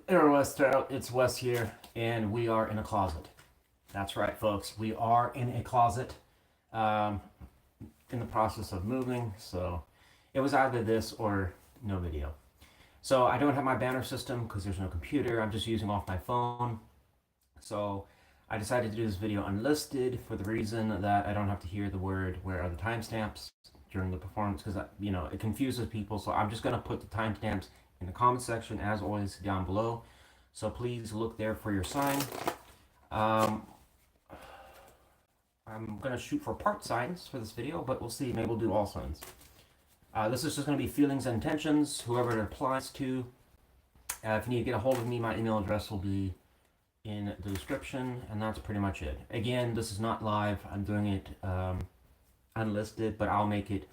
Aurawest, it's Wes here, and we are in a closet. That's right, folks. We are in a closet, um, in the process of moving. So it was either this or no video. So I don't have my banner system because there's no computer. I'm just using off my phone. So I decided to do this video unlisted for the reason that I don't have to hear the word "where are the timestamps" during the performance because it confuses people. So I'm just gonna put the timestamps in the comment section as always down below. So please look there for your sign. Um, I'm gonna shoot for part signs for this video, but we'll see. Maybe we'll do all signs. This is just gonna be feelings and intentions, whoever it applies to. If you need to get a hold of me, my email address will be in the description, and that's pretty much it. Again, this is not live. I'm doing it unlisted, but I'll make it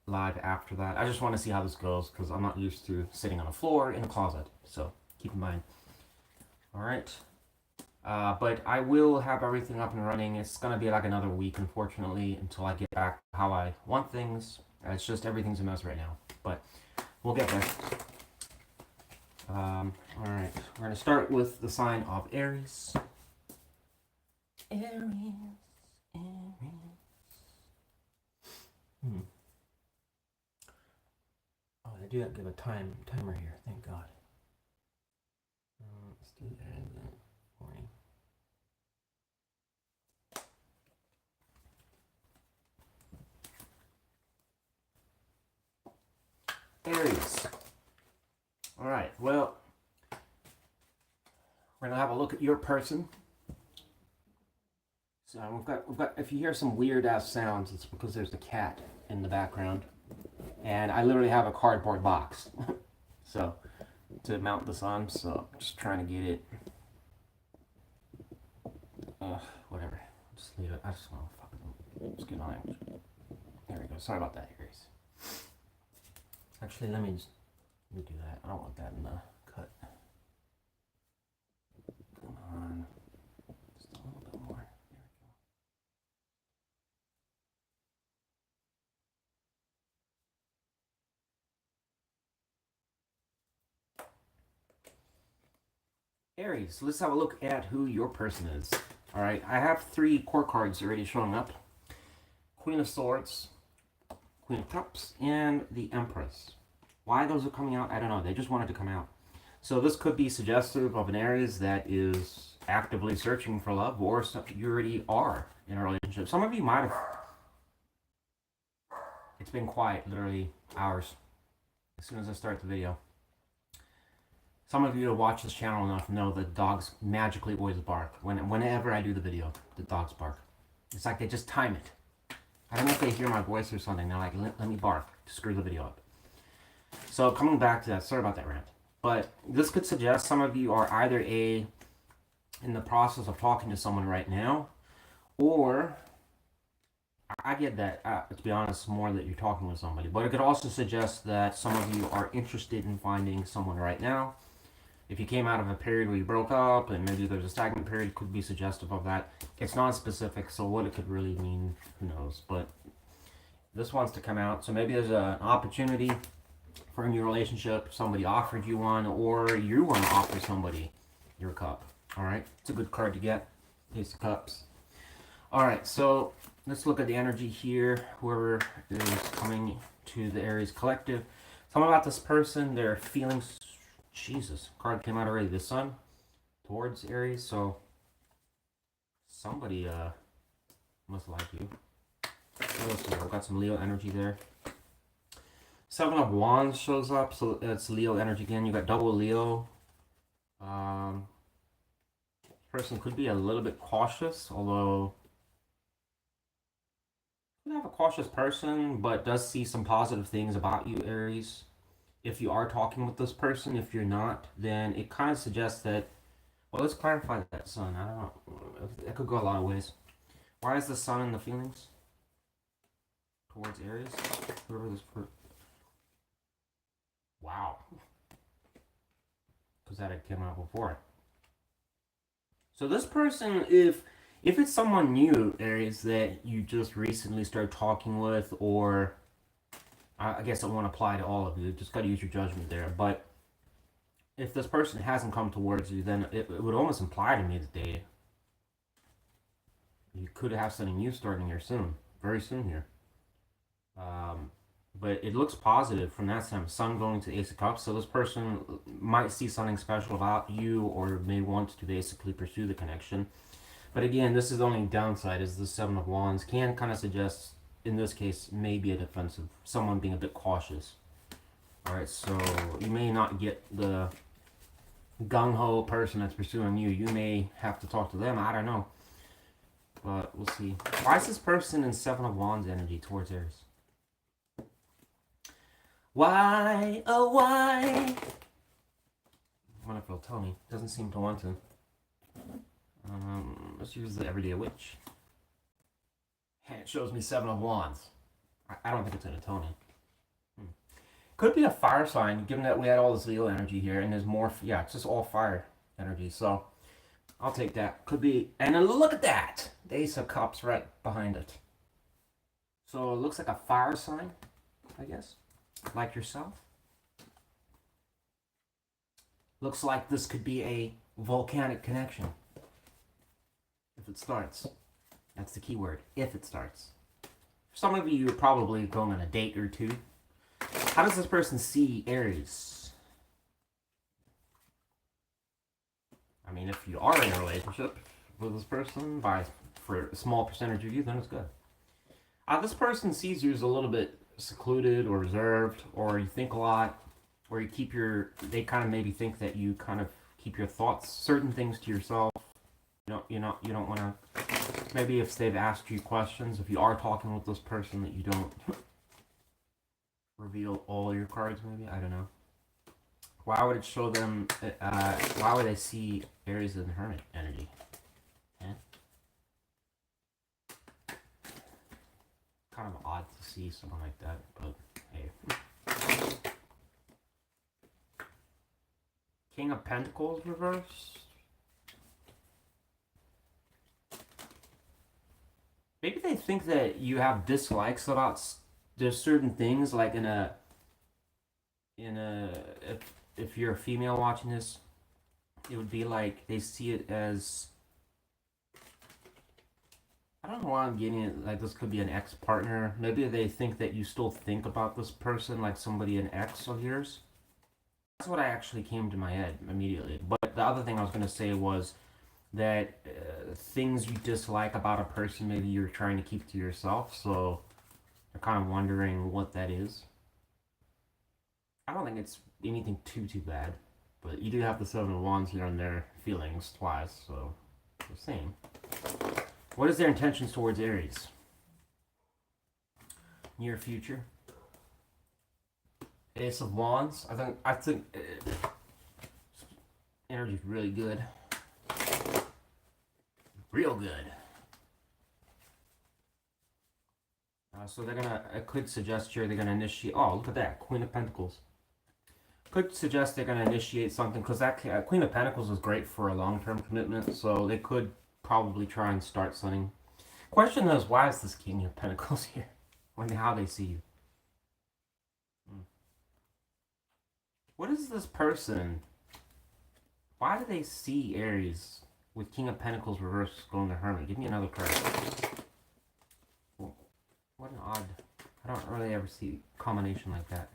live after that. I just want to see how this goes because I'm not used to sitting on the floor in a closet. So keep in mind. All right. But I will have everything up and running. It's going to be like another week, unfortunately, until I get back to how I want things. It's just everything's a mess right now. But we'll get there. All right. We're going to start with the sign of Aries. Aries. Oh, they do give a timer here. Thank God. Let's do that. Morning. Aries. All right. Well, we're gonna have a look at your person. So we've got. If you hear some weird ass sounds, it's because there's a cat in the background, and I literally have a cardboard box, so to mount this on. So I'm just trying to get it. Whatever. Just leave it. I just want to fucking just get on it. There we go. Sorry about that, Aries. Actually, let me do that. I don't want that in the cut. Come on. Just a little bit more. There we go. Aries, let's have a look at who your person is. All right, I have 3 core cards already showing up. Queen of Swords, Queen of Cups, and the Empress. Why those are coming out, I don't know. They just wanted to come out. So this could be suggestive of an Aries that is actively searching for love, or you already are in a relationship. Some of you might have. It's been quiet, literally hours, as soon as I start the video. Some of you who watch this channel enough know that dogs magically always bark. Whenever I do the video, the dogs bark. It's like they just time it. I don't know if they hear my voice or something. They're like, let me bark to screw the video up. So coming back to that, sorry about that rant. But this could suggest some of you are either in the process of talking to someone right now, or I get that, to be honest, more that you're talking with somebody. But it could also suggest that some of you are interested in finding someone right now. If you came out of a period where you broke up and maybe there's a stagnant period, it could be suggestive of that. It's not specific, so what it could really mean, who knows. But this wants to come out. So maybe there's an opportunity for a new relationship. Somebody offered you one, or you want to offer somebody your cup. All right? It's a good card to get. Ace of Cups. All right, so let's look at the energy here. Whoever is coming to the Aries collective. Something about this person, their feelings. Jesus, card came out already. The Sun towards Aries, so somebody must like you. We've got some Leo energy there. 7 of Wands shows up, so it's Leo energy again. You got double Leo. Person could be a little bit cautious, although you have a cautious person, but does see some positive things about you, Aries. If you are talking with this person, if you're not, then it kind of suggests that, well, let's clarify that Sun. I don't know. It could go a lot of ways. Why is the Sun in the feelings towards Aries? Whoever this person. Wow. Because that had come out before. So this person, if it's someone new, Aries, that you just recently started talking with, or I guess it won't apply to all of you. Just got to use your judgment there. But if this person hasn't come towards you, then it would almost imply to me that you could have something new starting here soon, very soon here. But it looks positive from that time. Sun going to Ace of Cups, so this person might see something special about you, or may want to basically pursue the connection. But again, this is the only downside, is the Seven of Wands can kind of suggest, in this case, maybe a defensive, someone being a bit cautious. Alright, so you may not get the gung-ho person that's pursuing you. You may have to talk to them, I don't know. But we'll see. Why is this person in Seven of Wands energy towards Aries? Why, oh why? I wonder if it'll tell me. Doesn't seem to want to. Let's use the Everyday Witch. It shows me Seven of Wands. I don't think it's going to tell me. Could be a fire sign, given that we had all this Leo energy here, and there's more, yeah, it's just all fire energy, so I'll take that. Could be, and then look at that! The Ace of Cups right behind it. So it looks like a fire sign, I guess, like yourself. Looks like this could be a volcanic connection. If it starts. That's the key word, if it starts. Some of you are probably going on a date or two. How does this person see Aries? I mean, if you are in a relationship with this person, for a small percentage of you, then it's good. This person sees you as a little bit secluded or reserved, or you think a lot, or they kind of maybe think that you kind of keep your thoughts, certain things to yourself. You don't want to, maybe if they've asked you questions, if you are talking with this person, that you don't reveal all your cards, maybe? I don't know. Why would it show them, why would they see Aries in Hermit energy? Eh? Kind of odd to see someone like that, but hey. King of Pentacles reversed. Maybe they think that you have dislikes about there's certain things, like if you're a female watching this, it would be like they see it as, I don't know why I'm getting it, like this could be an ex-partner. Maybe they think that you still think about this person like somebody, an ex of yours. That's what I actually came to my head immediately. But the other thing I was going to say was that things you dislike about a person, maybe you're trying to keep to yourself, so you're kind of wondering what that is. I don't think it's anything too bad, but you do have the Seven of Wands here on their feelings twice, so the same. What is their intentions towards Aries? Near future. Ace of Wands. I think energy's really good. Real good. So they're gonna, it could suggest here they're gonna initiate, oh look at that, Queen of Pentacles. Could suggest they're gonna initiate something, because that Queen of Pentacles is great for a long-term commitment, so they could probably try and start something. Question is, why is this King of Pentacles here? Wonder how they see you. What is this person? Why do they see Aries with King of Pentacles reversed going to Hermit? Give me another card. What an odd, I don't really ever see a combination like that.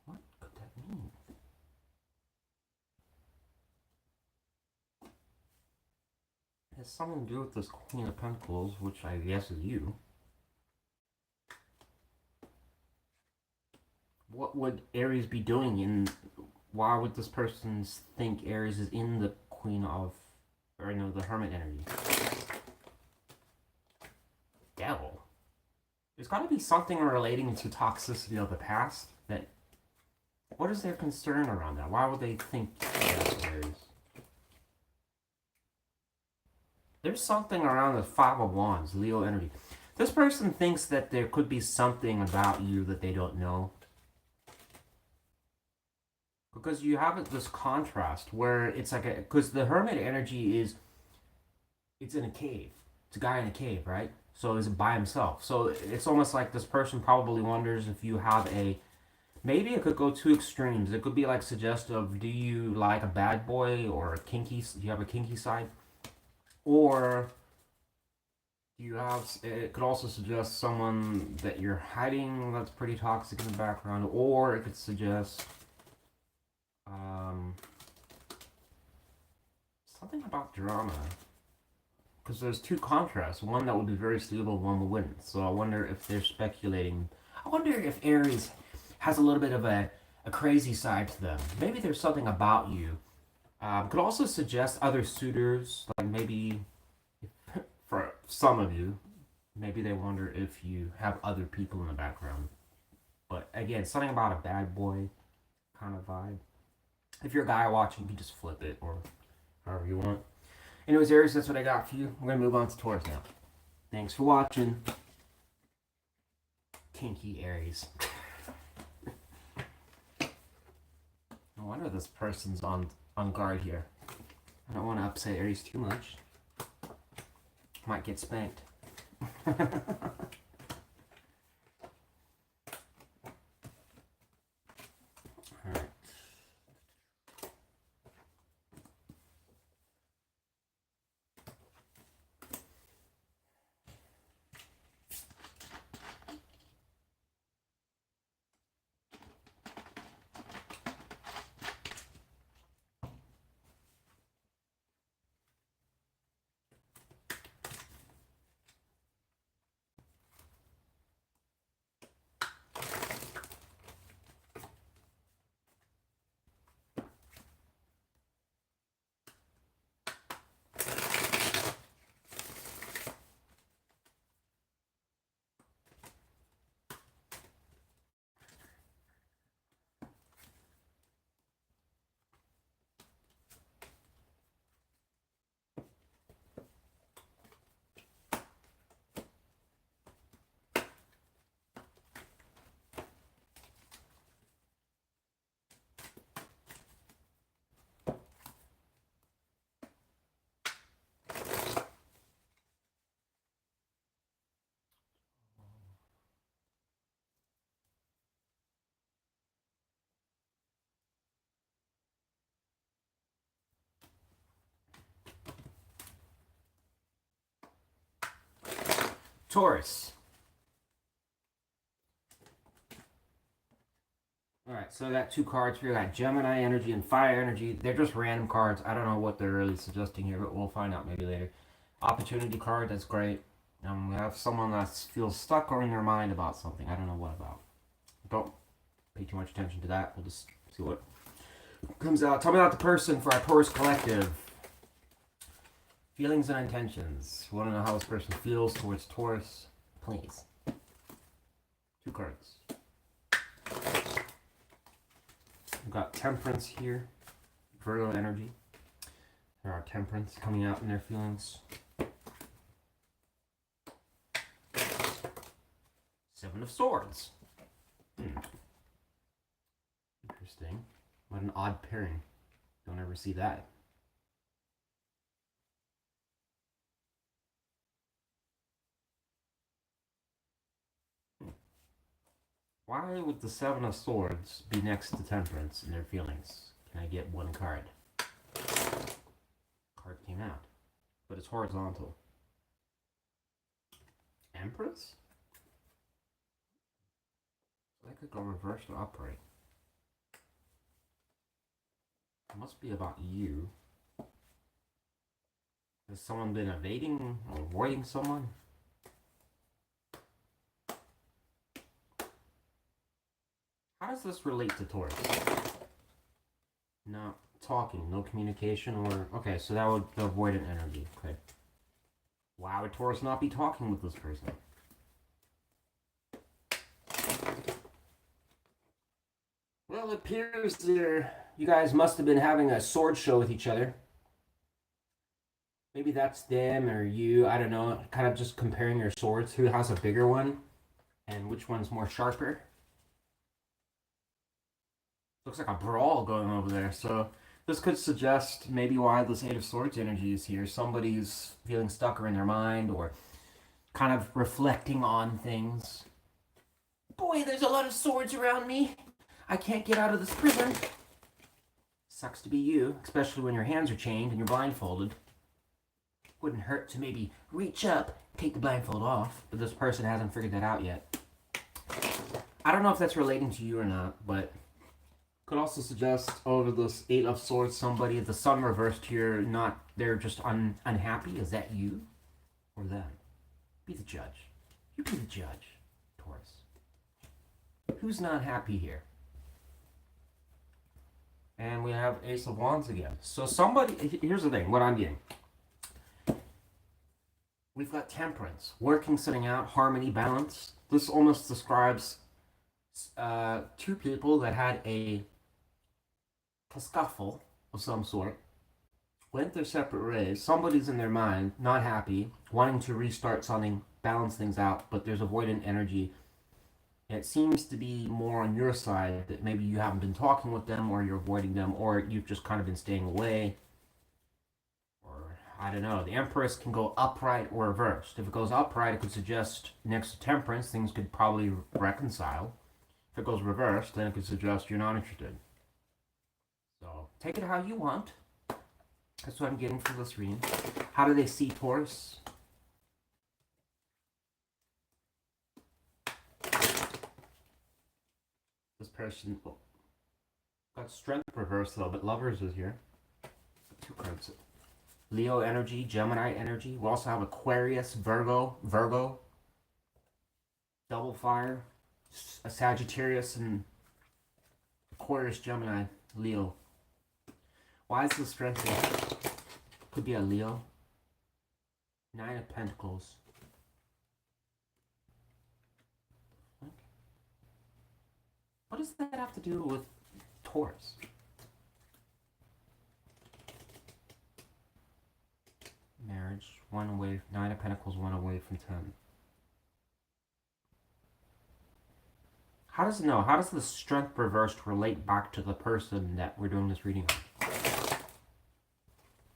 What could that mean? It has something to do with this Queen of Pentacles, which I guess is you. What would Aries be doing in, why would this person think Aries is in the Queen of, or no, the Hermit energy? Devil. There's got to be something relating to toxicity of the past. That, what is their concern around that? Why would they think that's Aries? There's something around the Five of Wands, Leo energy. This person thinks that there could be something about you that they don't know. Because you have this contrast where it's like because the Hermit energy is, it's in a cave. It's a guy in a cave, right? So is it by himself? So it's almost like this person probably wonders if you have a, maybe it could go two extremes. It could be like suggestive, do you like a bad boy or a kinky, do you have a kinky side? Or do you have, it could also suggest someone that you're hiding that's pretty toxic in the background. Or it could suggest something about drama. Because there's two contrasts. One that would be very stable, one would wouldn't. So I wonder if they're speculating. I wonder if Aries has a little bit of a crazy side to them. Maybe there's something about you. Could also suggest other suitors, like maybe for some of you, maybe they wonder if you have other people in the background. But again, something about a bad boy kind of vibe. If you're a guy watching, you can just flip it or however you want. Anyways, Aries, that's what I got for you. We're going to move on to Taurus now. Thanks for watching. Kinky Aries. No wonder this person's on guard here. I don't want to upset Aries too much. Might get spanked. Alright. Taurus. Alright, so I got two cards here. I got Gemini energy and fire energy. They're just random cards. I don't know what they're really suggesting here, but we'll find out maybe later. Opportunity card, that's great. We have someone that feels stuck or in their mind about something. I don't know what about. Don't pay too much attention to that. We'll just see what comes out. Tell me about the person for our Taurus collective. Feelings and intentions. You want to know how this person feels towards Taurus? Please. Two cards. We've got Temperance here. Virgo energy. There are Temperance coming out in their feelings. Seven of Swords. Interesting. What an odd pairing. Don't ever see that. Why would the Seven of Swords be next to Temperance in their feelings? Can I get one card? Card came out. But it's horizontal. Empress? That could go reverse or upright. It must be about you. Has someone been evading or avoiding someone? How does this relate to Taurus? No talking, no communication, or... Okay, so that would avoid an energy. Okay. Why would Taurus not be talking with this person? Well, it appears you guys must have been having a sword show with each other. Maybe that's them or you, I don't know. Kind of just comparing your swords. Who has a bigger one? And which one's more sharper? Looks like a brawl going over there. So this could suggest maybe why this Eight of Swords energy is here. Somebody's feeling stuck or in their mind, or kind of reflecting on things. Boy, there's a lot of swords around me. I can't get out of this prison. Sucks to be you, especially when your hands are chained and you're blindfolded. Wouldn't hurt to maybe reach up, take the blindfold off, but this person hasn't figured that out yet. I don't know if that's relating to you or not, but could also suggest over this Eight of Swords, somebody, the sun reversed here, not, they're just unhappy. Is that you or them? Be the judge. You be the judge, Taurus. Who's not happy here? And we have Ace of Wands again. So somebody, here's the thing, what I'm getting. We've got Temperance, working something out, harmony, balance. This almost describes two people that had a scuffle of some sort, went their separate ways. Somebody's in their mind, not happy, wanting to restart something, balance things out, but there's avoidant energy. It seems to be more on your side that maybe you haven't been talking with them, or you're avoiding them, or you've just kind of been staying away. Or, I don't know, the Empress can go upright or reversed. If it goes upright, it could suggest next to Temperance, things could probably reconcile. If it goes reversed, then it could suggest you're not interested. So, take it how you want. That's what I'm getting for this reading. How do they see Taurus? This person got Strength reversed though, but Lovers is here. Two cards. Leo energy, Gemini energy. We also have Aquarius, Virgo, double fire, a Sagittarius, and Aquarius, Gemini, Leo. Why is the Strength here? Could be a Leo. Nine of Pentacles. What does that have to do with Taurus? Marriage, one away, Nine of Pentacles, one away from 10. How does it know? How does the Strength reversed relate back to the person that we're doing this reading on?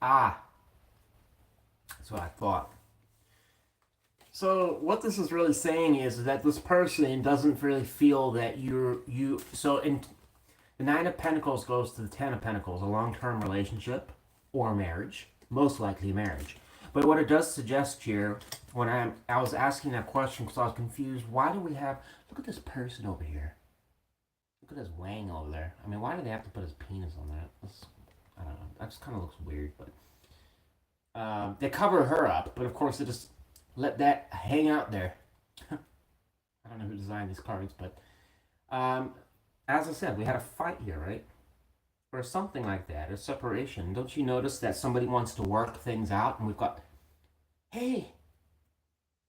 Ah, that's what I thought. So what this is really saying is that this person doesn't really feel that so in the Nine of Pentacles goes to the Ten of Pentacles, a long-term relationship or marriage, most likely marriage. But what it does suggest here, when I was asking that question because I was confused, why do we have, look at this person over here. Look at this Wang over there. I mean, why do they have to put his penis on that? I don't know. That just kind of looks weird, but they cover her up, but of course they just let that hang out there. I don't know who designed these cards, but as I said, we had a fight here, right? Or something like that, a separation. Don't you notice that somebody wants to work things out, and we've got, hey,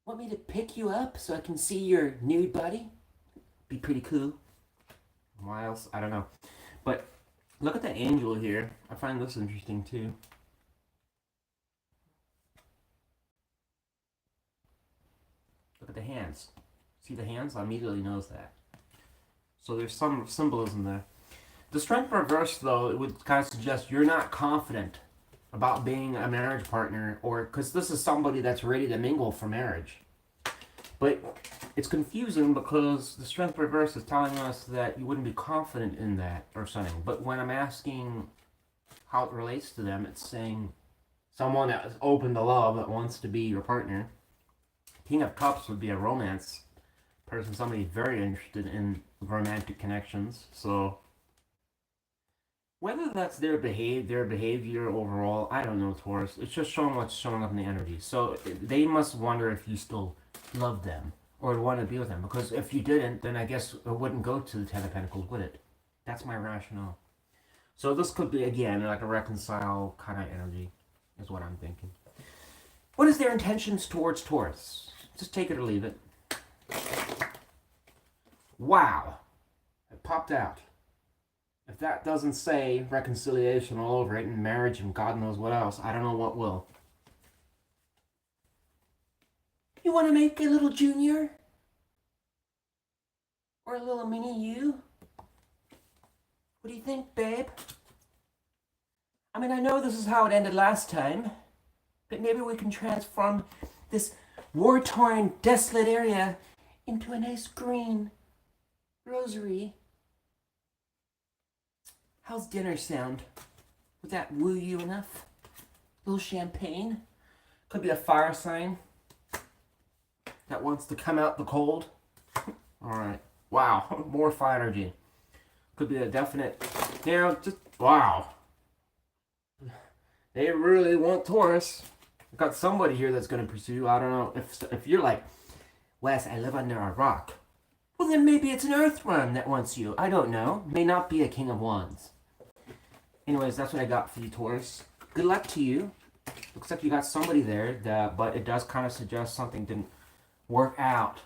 want me to pick you up so I can see your nude body? Be pretty cool. Why else? I don't know. But look at the angel here. I find this interesting too. Look at the hands. See the hands? I immediately knows that. So there's some symbolism there. The Strength reversed, though, it would kind of suggest you're not confident about being a marriage partner, or because this is somebody that's ready to mingle for marriage. But it's confusing because the Strength reverse is telling us that you wouldn't be confident in that or something. But when I'm asking how it relates to them, it's saying someone that is open to love, that wants to be your partner. King of Cups would be a romance person, somebody very interested in romantic connections. So whether that's their behavior overall, I don't know, Taurus. It's just showing what's showing up in the energy. So they must wonder if you still love them or want to be with them. Because if you didn't, then I guess it wouldn't go to the Ten of Pentacles, would it? That's my rationale. So this could be, again, like a reconcile kind of energy, is what I'm thinking. What is their intentions towards Taurus? Just take it or leave it. Wow. It popped out. If that doesn't say reconciliation all over it and marriage and God knows what else, I don't know what will. You want to make a little junior? Or a little mini you? What do you think, babe? I mean, I know this is how it ended last time, but maybe we can transform this war-torn, desolate area into a nice green rosary. How's dinner sound? Would that woo you enough? A little champagne? Could be a fire sign that wants to come out the cold. Alright. Wow. More fire energy. Could be a definite... just... Wow. They really want Taurus. I've got somebody here that's going to pursue. I don't know. If you're like, Wes, I live under a rock. Well, then maybe it's an Earth one that wants you. I don't know. May not be a King of Wands. Anyways, that's what I got for you, Taurus. Good luck to you. Looks like you got somebody there, but it does kind of suggest something didn't work out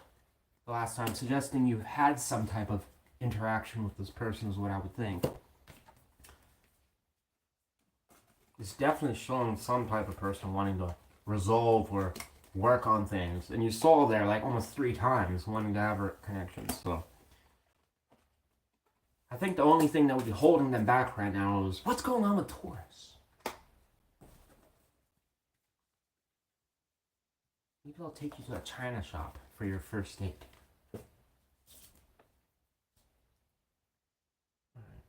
the last time. Suggesting you had some type of interaction with this person is what I would think. It's definitely showing some type of person wanting to resolve or work on things. And you saw there like almost 3 times wanting to have a connection. So I think the only thing that would be holding them back right now is what's going on with Taurus. Maybe I'll take you to a China shop for your first date. Alright.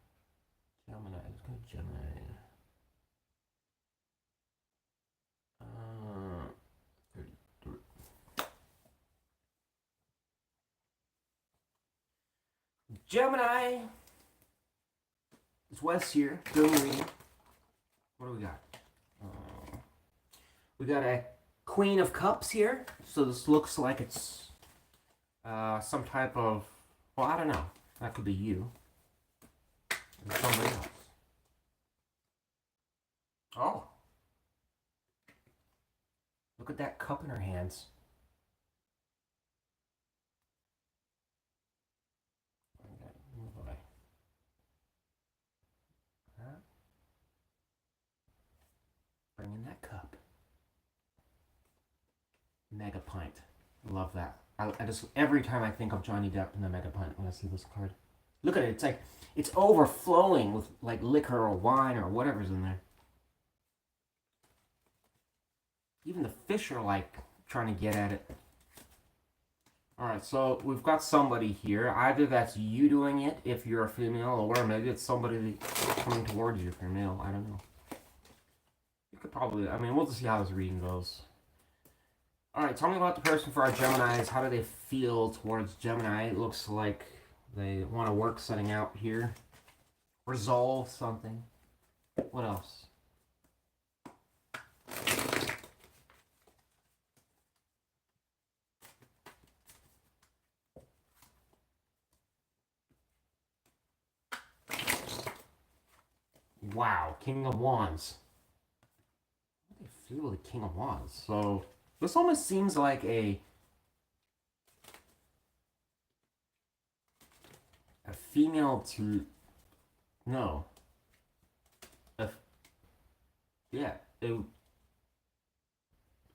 Gemini. Let's go Gemini. Gemini. It's Wes here doing the reading. What do we got? We got a Queen of Cups here. So this looks like it's some type of, well, I don't know. That could be you. And somebody else. Oh. Look at that cup in her hands. Bring in that cup. Mega pint. Love that. I just, every time I think of Johnny Depp and the mega pint when I see this card. Look at it. It's like, it's overflowing with like liquor or wine or whatever's in there. Even the fish are like trying to get at it. Alright, so we've got somebody here. Either that's you doing it if you're a female, or maybe it's somebody coming towards you if you're male. I don't know. You could probably, I mean, we'll just see how this reading goes. Alright, tell me about the person for our Geminis. How do they feel towards Gemini? It looks like they want to work setting out here. Resolve something. What else? Wow, King of Wands. How do they feel the King of Wands? So, this almost seems like a female to... No. Yeah, it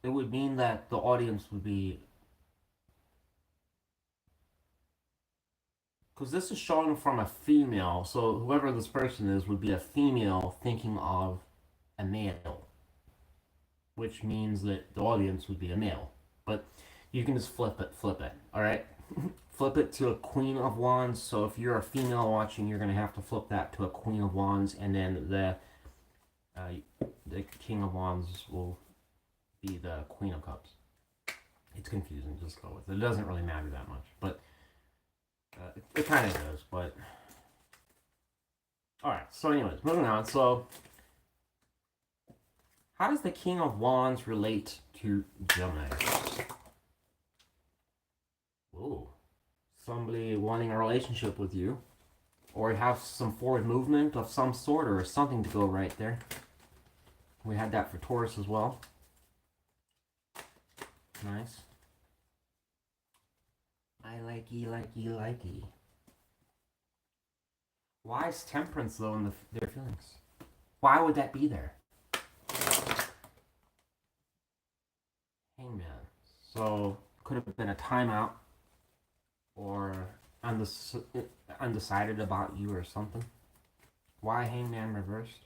would mean that the audience would be... Because this is showing from a female, so whoever this person is would be a female thinking of a male. Which means that the audience would be a male. But you can just flip it, alright? Flip it to a Queen of Wands, so if you're a female watching, you're going to have to flip that to a Queen of Wands, and then the King of Wands will be the Queen of Cups. It's confusing, just go with it. It doesn't really matter that much, but... it kind of does, but... Alright, so anyways, moving on. So, how does the King of Wands relate to Gemini? Ooh. Somebody wanting a relationship with you. Or have some forward movement of some sort, or something to go right there. We had that for Taurus as well. Nice. I likey. Why is temperance though in their feelings? Why would that be there? Hangman. So could have been a timeout, or undecided about you or something. Why Hangman reversed?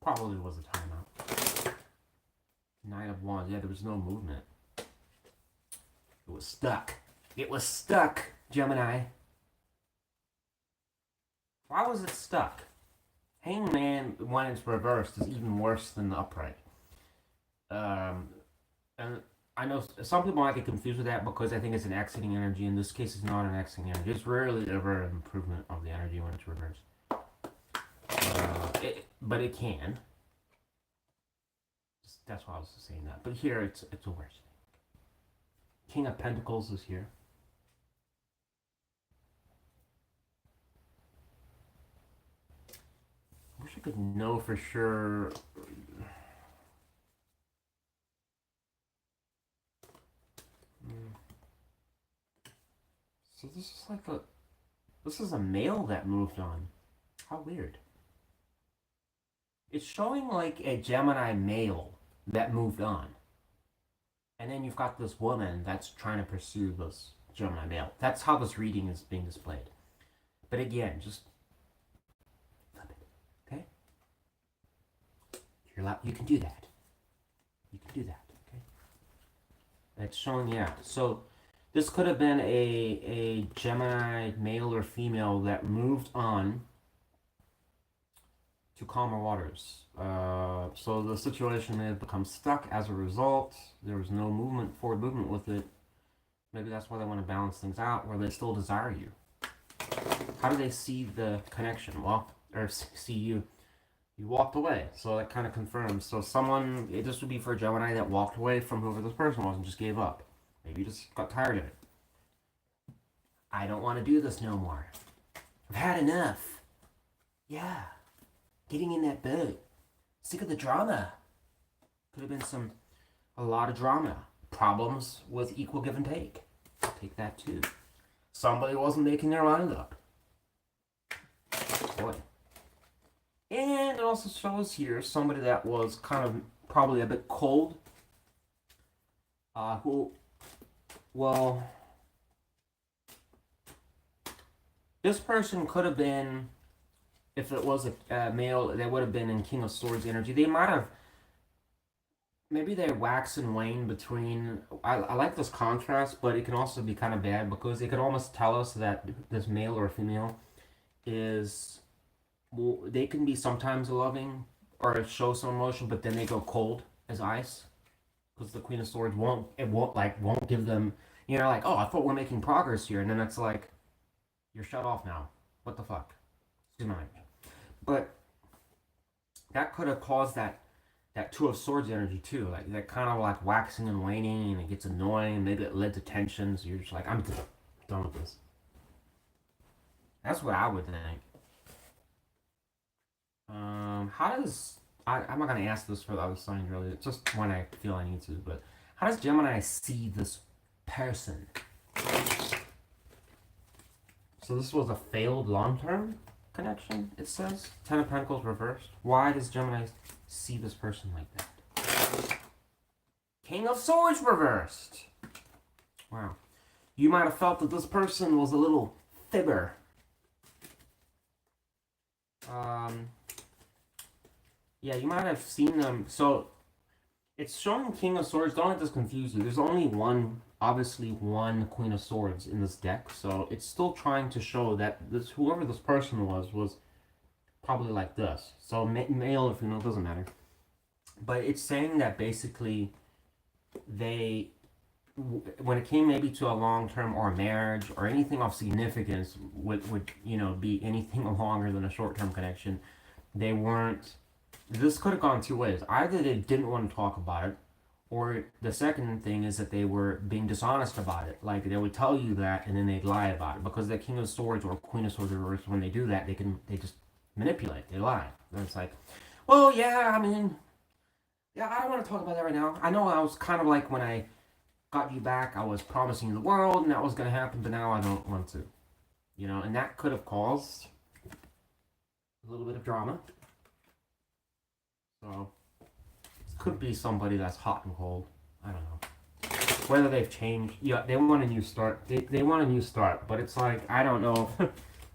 Probably was a timeout. Knight of Wands. Yeah, there was no movement. It was stuck. It was stuck, Gemini. Why was it stuck? Hangman, when it's reversed, is even worse than the upright. And I know some people might get confused with that because I think it's an exiting energy. In this case, it's not an exiting energy. It's rarely ever an improvement of the energy when it's reversed. But it can. That's why I was saying that. But here, it's a worse thing. King of Pentacles is here. I wish I could know for sure. So this is like this is a male that moved on. How weird. It's showing like a Gemini male that moved on. And then you've got this woman that's trying to pursue this Gemini male. That's how this reading is being displayed. But again, just flip it, okay? You're allowed, you can do that. You can do that, okay? It's showing, yeah. So this could have been a Gemini male or female that moved on to calmer waters. So the situation may have become stuck as a result. There was no forward movement with it. Maybe that's why they want to balance things out, where they still desire you. How do they see the connection? Well, or see you. You walked away, so that kind of confirms. So this would be for a Gemini that walked away from whoever this person was and just gave up. Maybe you just got tired of it. I don't want to do this no more. I've had enough. Yeah. Getting in that boat. Sick of the drama. Could have been a lot of drama. Problems with equal give and take. Take that too. Somebody wasn't making their mind up. Boy. And it also shows here somebody that was kind of probably a bit cold. This person could have been, if it was a male, they would have been in King of Swords energy. They might have, maybe they wax and wane between, I like this contrast, but it can also be kind of bad because it could almost tell us that this male or female is, they can be sometimes loving or show some emotion, but then they go cold as ice. Because the Queen of Swords won't give them, like, oh, I thought we're making progress here. And then it's like, you're shut off now. What the fuck? But that could have caused that Two of Swords energy too. Like that kind of like waxing and waning, and it gets annoying. Maybe it led to tensions. So you're just like, I'm done with this. That's what I would think. How does I'm not gonna ask this for the other sign really. It's just when I feel I need to. But how does Gemini see this person? So this was a failed long-term connection. It says Ten of Pentacles reversed. Why does Gemini see this person like that? King of Swords reversed. Wow. You might have felt that this person was a little fibber. Yeah, you might have seen them. So it's showing King of Swords. Don't let this confuse you. There's only obviously one Queen of Swords in this deck. So it's still trying to show that whoever this person was probably like this. So male or female, doesn't matter. But it's saying that basically when it came maybe to a long-term or a marriage or anything of significance would be anything longer than a short-term connection, they weren't. This could have gone two ways. Either they didn't want to talk about it, or the second thing is that they were being dishonest about it. Like they would tell you that and then they'd lie about it. Because the King of Swords or Queen of Swords reversed, when they do that, they just manipulate. They lie. And it's like, well, yeah, I mean, yeah, I don't want to talk about that right now. I know I was kind of like when I got you back, I was promising you the world and that was going to happen, but now I don't want to. And that could have caused a little bit of drama. So, it could be somebody that's hot and cold. I don't know. Whether they've changed. Yeah, they want a new start. They want a new start, but it's like, I don't know.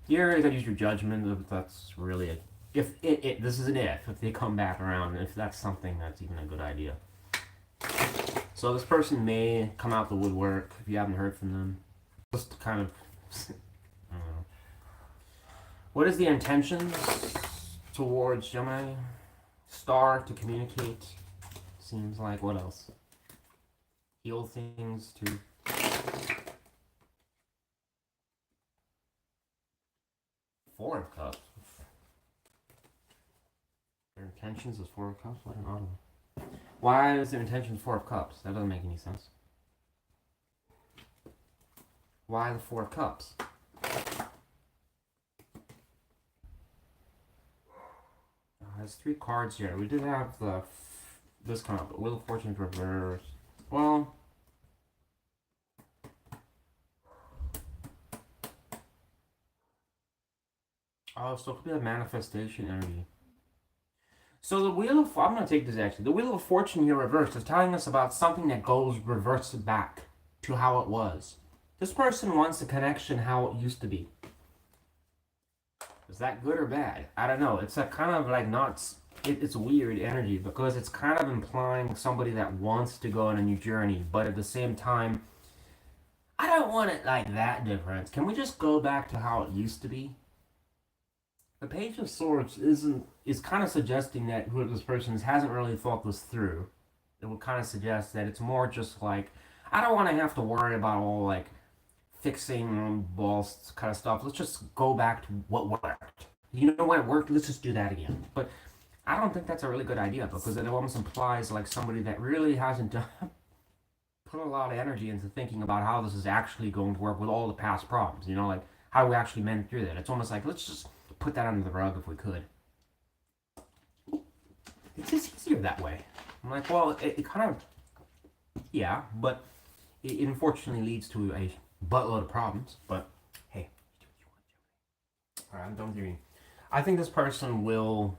You're going to use your judgment if that's really this is an if they come back around, if that's something that's even a good idea. So this person may come out the woodwork if you haven't heard from them. Just to kind of, I don't know. What is the intentions towards Gemini? Star to communicate. Seems like what else? Heal things to. Four of Cups. Their intentions is Four of Cups? What an odd one. Why is their intentions Four of Cups? That doesn't make any sense. Why the Four of Cups? There's three cards here. We did have this come up. Wheel of Fortune's reverse. Well, oh, so it could be a manifestation energy. So the Wheel of... I'm going to take this actually. The Wheel of Fortune here reversed is telling us about something that goes reversed back to how it was. This person wants a connection how it used to be. Is that good or bad? I don't know. It's a kind of like not... It's weird energy because it's kind of implying somebody that wants to go on a new journey, but at the same time, I don't want it like that different. Can we just go back to how it used to be? The Page of Swords is kind of suggesting that who this person is hasn't really thought this through. It would kind of suggest that it's more just like, I don't want to have to worry about all like fixing balls kind of stuff. Let's just go back to what worked. You know what worked? Let's just do that again. But I don't think that's a really good idea because it almost implies like somebody that really hasn't put a lot of energy into thinking about how this is actually going to work with all the past problems. You know, like how we actually went through that. It's almost like let's just put that under the rug if we could. It's just easier that way. I'm like, well, it kind of, yeah, but it unfortunately leads to a buttload of problems. But hey, alright, I'm done with you. I think this person will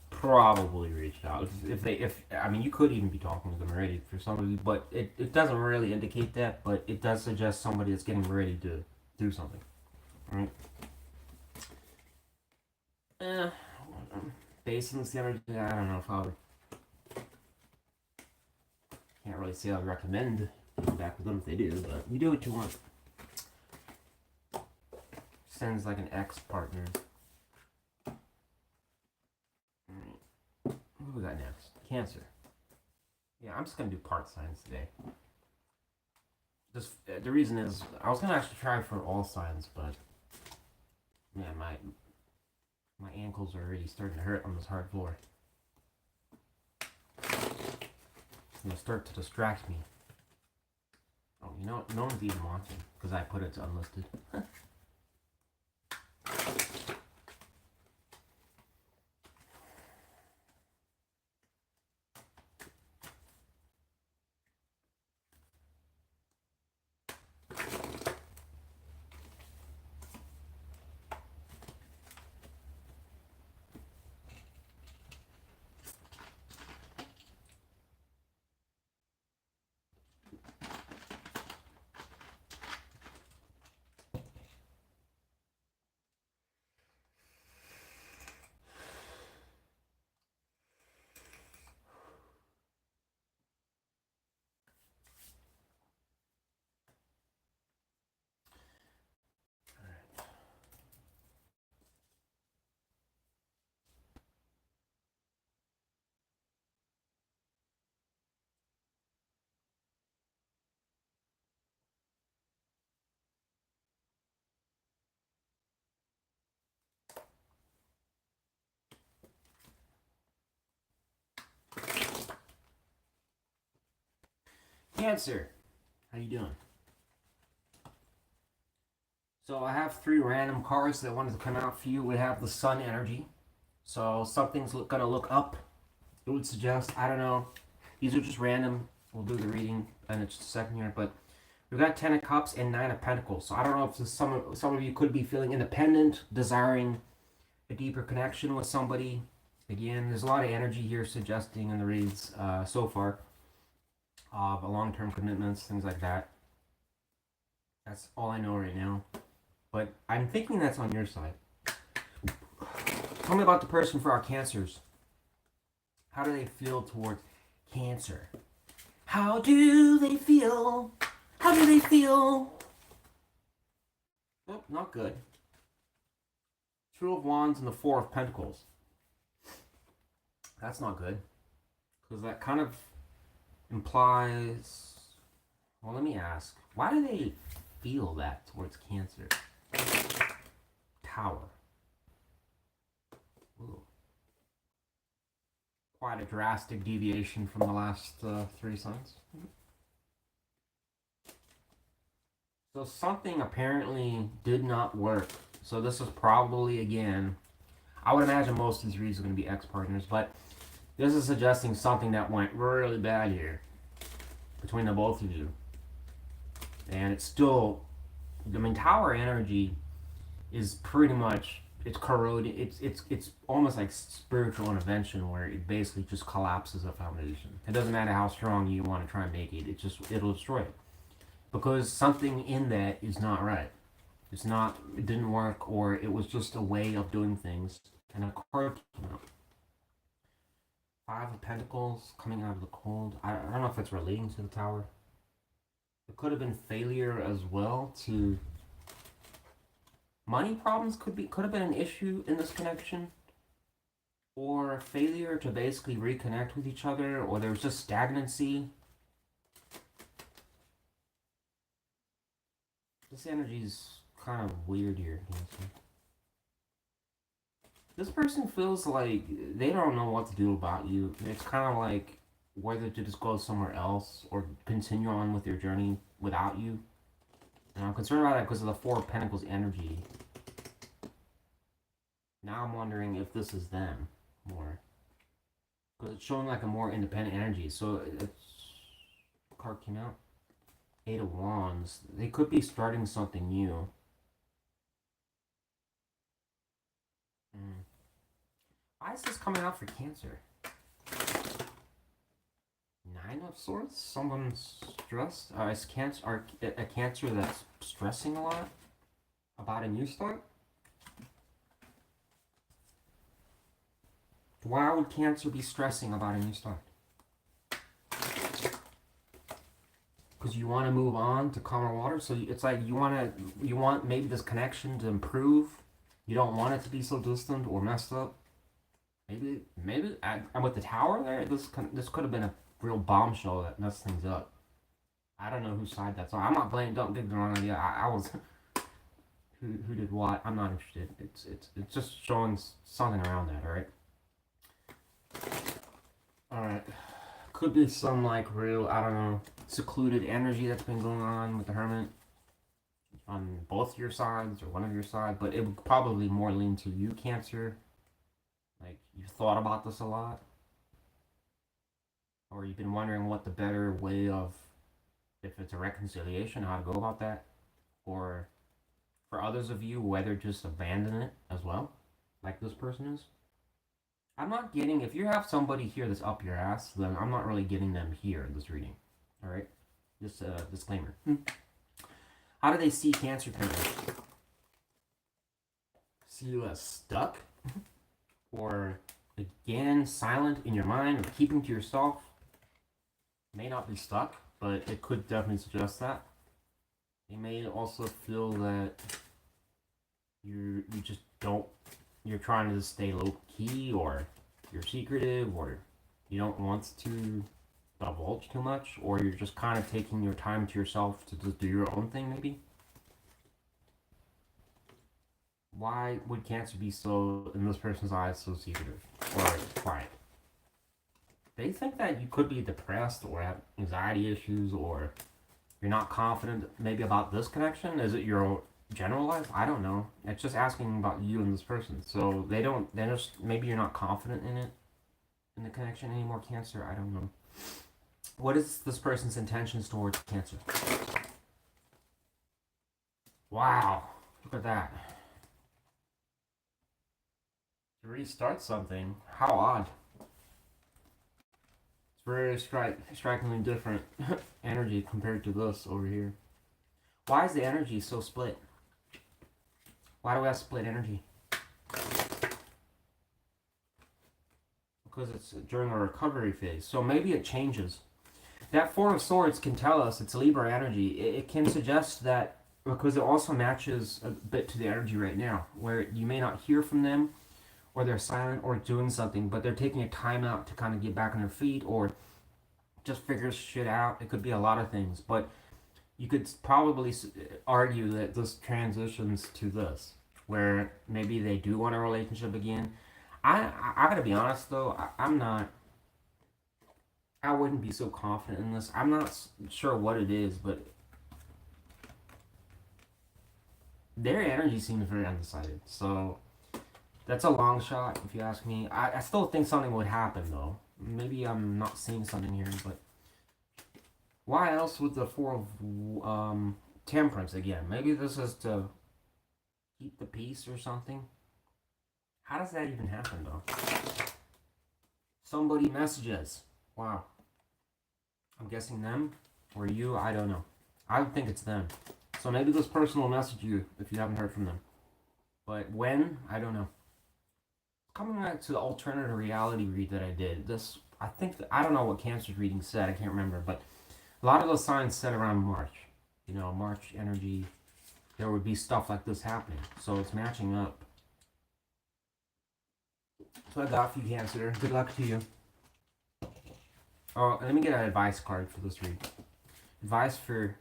probably reach out if I mean, you could even be talking to them already for somebody, but it doesn't really indicate that, but it does suggest somebody that's getting ready to do something. All right. Based on this energy, I don't know if I would. Can't really say I would recommend going back with them if they do, but you do what you want. Sounds like an ex-partner. Alright. What do we got next? Cancer. Yeah, I'm just gonna do part signs today. Just the reason is I was gonna actually try for all signs, but man, my ankles are already starting to hurt on this hard floor. It's gonna start to distract me. Oh, you know what? No one's even watching because I put it to unlisted. Cancer, how you doing? So I have 3 random cards that wanted to come out for you. We have the Sun energy. So something's gonna look up. It would suggest, I don't know. These are just random. We'll do the reading in just a second here. But we've got 10 of Cups and 9 of Pentacles. So I don't know if some of you could be feeling independent, desiring a deeper connection with somebody. Again, there's a lot of energy here suggesting in the reads so far. Of long-term commitments, things like that. That's all I know right now. But I'm thinking that's on your side. Tell me about the person for our Cancers. How do they feel towards Cancer? How do they feel? How do they feel? Oh, not good. Two of Wands and the Four of Pentacles. That's not good. Because that kind of implies... Well, let me ask. Why do they feel that towards Cancer? Tower. Ooh. Quite a drastic deviation from the last 3 signs. So something apparently did not work. So this is probably, again, I would imagine most of these reads are going to be ex-partners, but this is suggesting something that went really bad here between the both of you. And it's still, I mean, Tower energy is pretty much, it's corroding, it's almost like spiritual intervention where it basically just collapses a foundation. It doesn't matter how strong you want to try and make it, it'll destroy it. Because something in that is not right. It didn't work, or it was just a way of doing things. And a card came out. 5 of Pentacles coming out of the cold. I don't know if it's relating to the Tower. It could have been failure as well to... Money problems could have been an issue in this connection. Or failure to basically reconnect with each other, or there was just stagnancy. This energy's kind of weird here, Cancer. This person feels like they don't know what to do about you. It's kind of like whether to just go somewhere else or continue on with your journey without you. And I'm concerned about that because of the Four of Pentacles energy. Now I'm wondering if this is them more. Because it's showing like a more independent energy. So it's... Card came out. 8 of Wands. They could be starting something new. Why is this coming out for Cancer? 9 of Swords? Someone's stressed? Is Cancer, a Cancer that's stressing a lot about a new start? Why would Cancer be stressing about a new start? Because you want to move on to calmer water? So it's like you want maybe this connection to improve. You don't want it to be so distant or messed up. Maybe I'm with the Tower there. This could have been a real bombshell that messed things up. I don't know whose side that's on. I'm not blaming. Don't get the wrong idea. I was who did what. I'm not interested. It's just showing something around that. All right. All right. Could be some like real, I don't know, secluded energy that's been going on with the Hermit on both your sides or one of your sides, but it would probably more lean to you, Cancer. Like, you've thought about this a lot. Or you've been wondering what the better way of, if it's a reconciliation, how to go about that. Or for others of you, whether just abandon it as well, like this person is. I'm not getting, if you have somebody here that's up your ass, then I'm not really getting them here in this reading. Alright? Just a disclaimer. How do they see Cancer currently? See you as stuck? Or, again, silent in your mind, or keeping to yourself? May not be stuck, but it could definitely suggest that. They may also feel that you just don't, you're trying to stay low key, or you're secretive, or you don't want to divulge too much, or you're just kind of taking your time to yourself to just do your own thing, maybe. Why would Cancer be so, in this person's eyes, so secretive or quiet? They think that you could be depressed or have anxiety issues, or you're not confident maybe about this connection. Is it your general life? I don't know. It's just asking about you and this person. So they just, maybe you're not confident in it, in the connection anymore, Cancer. I don't know. What is this person's intentions towards Cancer? Wow. Look at that. To restart something. How odd. It's very strikingly different energy compared to this over here. Why is the energy so split? Why do we have split energy? Because it's during a recovery phase. So maybe it changes. That Four of Swords can tell us it's Libra energy. It can suggest that, because it also matches a bit to the energy right now, where you may not hear from them, or they're silent or doing something, but they're taking a time out to kind of get back on their feet or just figure shit out. It could be a lot of things, but you could probably argue that this transitions to this, where maybe they do want a relationship again. I gotta be honest though, I'm not. I wouldn't be so confident in this. I'm not sure what it is, but their energy seems very undecided. So that's a long shot, if you ask me. I still think something would happen though. Maybe I'm not seeing something here, but why else with the Four of Temperance again? Maybe this is to keep the peace or something. How does that even happen though? Somebody messages. Wow. I'm guessing them or you. I don't know. I would think it's them. So maybe this person will message you if you haven't heard from them. But when? I don't know. Coming back to the alternative reality read that I did. This, I think, I don't know what Cancer's reading said. I can't remember. But a lot of those signs said around March. You know, March energy. There would be stuff like this happening. So it's matching up. So I got for you, Cancer. Good luck to you. Oh, let me get an advice card for this read. Advice for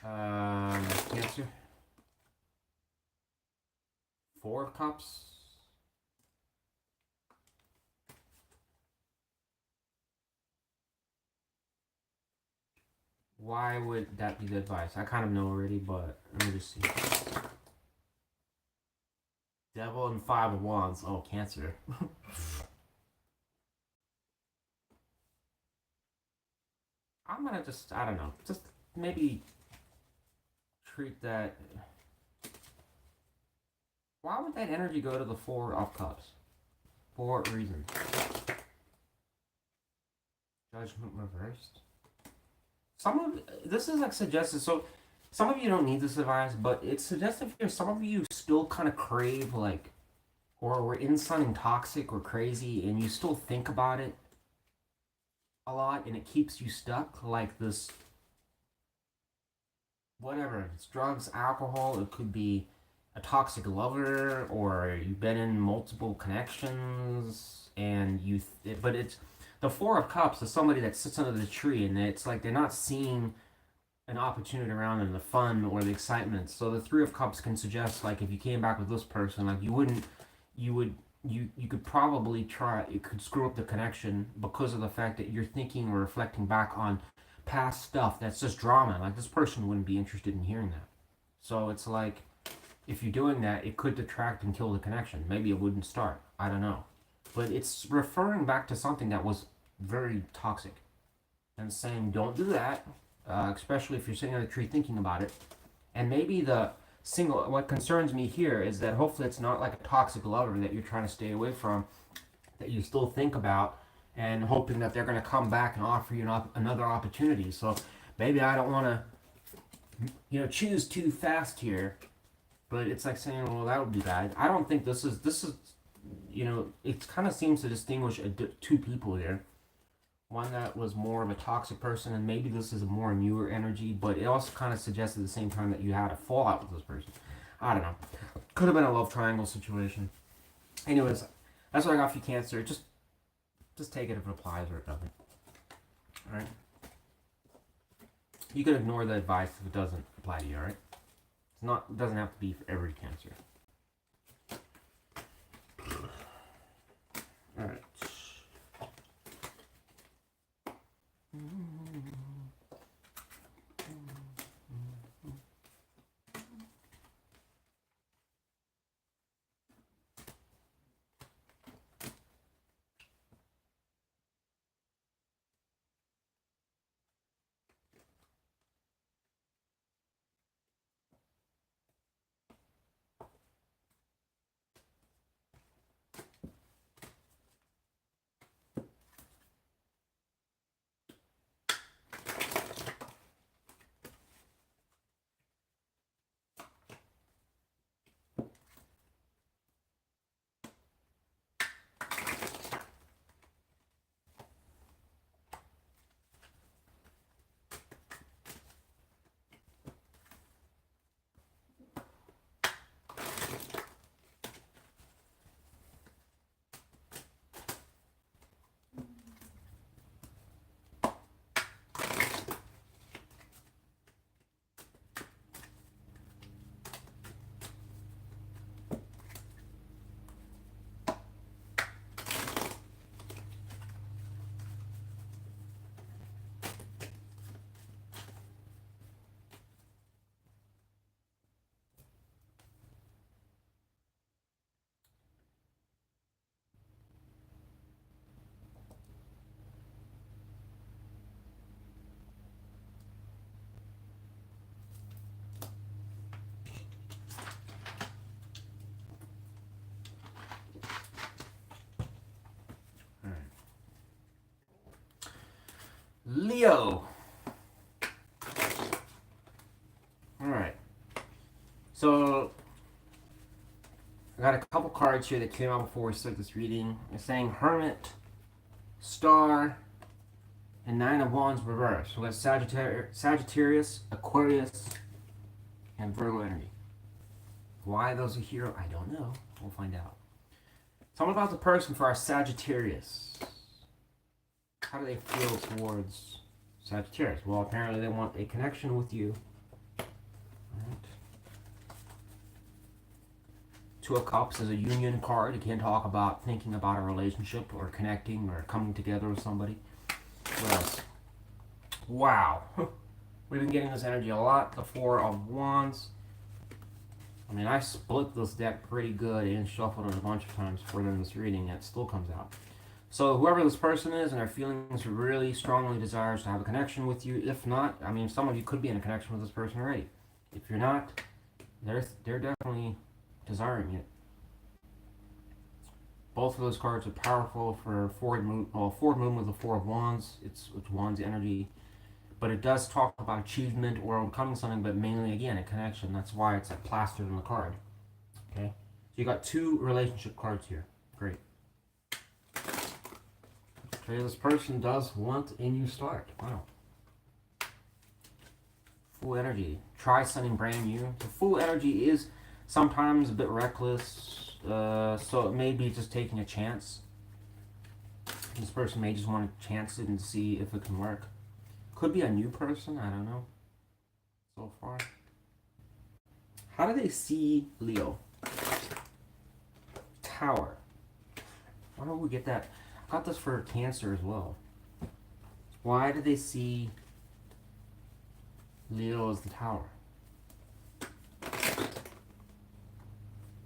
Cancer. Four of Cups. Why would that be the advice? I kind of know already, but let me just see. Devil and Five of Wands. Oh, Cancer. I'm gonna just, I don't know, just maybe treat that. Why would that energy go to the Four of Cups? For what reason? Judgment reversed. Some of this is like suggested. So some of you don't need this advice, but it's suggested here. Some of you still kind of crave like, or we're in something toxic or crazy, and you still think about it a lot, and it keeps you stuck. Like this, whatever. It's drugs, alcohol. It could be a toxic lover, or you've been in multiple connections, and but it's the Four of Cups is somebody that sits under the tree, and it's like they're not seeing an opportunity around them, the fun or the excitement. So the Three of Cups can suggest like if you came back with this person, like you could probably try, it could screw up the connection because of the fact that you're thinking or reflecting back on past stuff that's just drama. Like this person wouldn't be interested in hearing that. So it's like if you're doing that, it could detract and kill the connection. Maybe it wouldn't start. I don't know. But it's referring back to something that was very toxic and saying don't do that, especially if you're sitting on a tree thinking about it. And maybe what concerns me here is that hopefully it's not like a toxic lover that you're trying to stay away from, that you still think about and hoping that they're going to come back and offer you another opportunity. So maybe I don't want to, choose too fast here, but it's like saying, well, that would be bad. I don't think this is, it kind of seems to distinguish two people here. One that was more of a toxic person, and maybe this is a more newer energy, but it also kind of suggests at the same time that you had a fallout with this person. I don't know. Could have been a love triangle situation. Anyways, that's what I got for you, Cancer. Just take it if it applies or it doesn't. Alright? You can ignore the advice if it doesn't apply to you, alright? It doesn't have to be for every Cancer. Alright. Leo. Alright. So, I got a couple cards here that came out before we start this reading. It's saying Hermit, Star, and Nine of Wands reversed. We got Sagittarius, Aquarius, and Virgo energy. Why those are here, I don't know. We'll find out. Tell me about the person for our Sagittarius. How do they feel towards Sagittarius? Well, apparently they want a connection with you. Right. Two of Cups is a union card. You can talk about thinking about a relationship or connecting or coming together with somebody. What else? Wow. We've been getting this energy a lot. The Four of Wands. I mean, I split this deck pretty good and shuffled it a bunch of times for them this reading. It still comes out. So whoever this person is and their feelings really strongly desires to have a connection with you. If not, I mean, some of you could be in a connection with this person already. If you're not, they're definitely desiring it. Both of those cards are powerful for forward moon. Well, forward moon with the Four of Wands. It's Wands energy. But it does talk about achievement or overcoming something, but mainly, again, a connection. That's why it's plastered in the card. Okay? So you got two relationship cards here. Great. Okay, this person does want a new start. Wow. Full energy. Try something brand new. The full energy is sometimes a bit reckless, so it may be just taking a chance. This person may just want to chance it and see if it can work. Could be a new person, I don't know. So far. How do they see Leo? Tower. Why don't we get that? I got this for Cancer as well. Why do they see Leo as the Tower?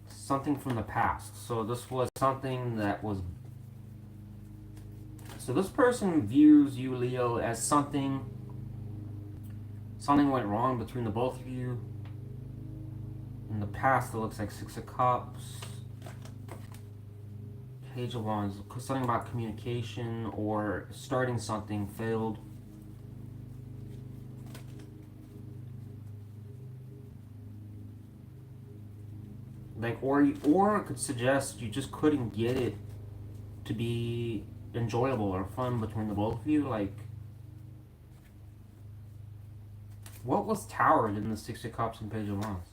Something from the past. So this was something that was... So this person views you, Leo, as something went wrong between the both of you. In the past, it looks like Six of Cups, Page of Wands, something about communication or starting something failed. Like, or it could suggest you just couldn't get it to be enjoyable or fun between the both of you. Like, what was towered in the Six of Cups and Page of Wands?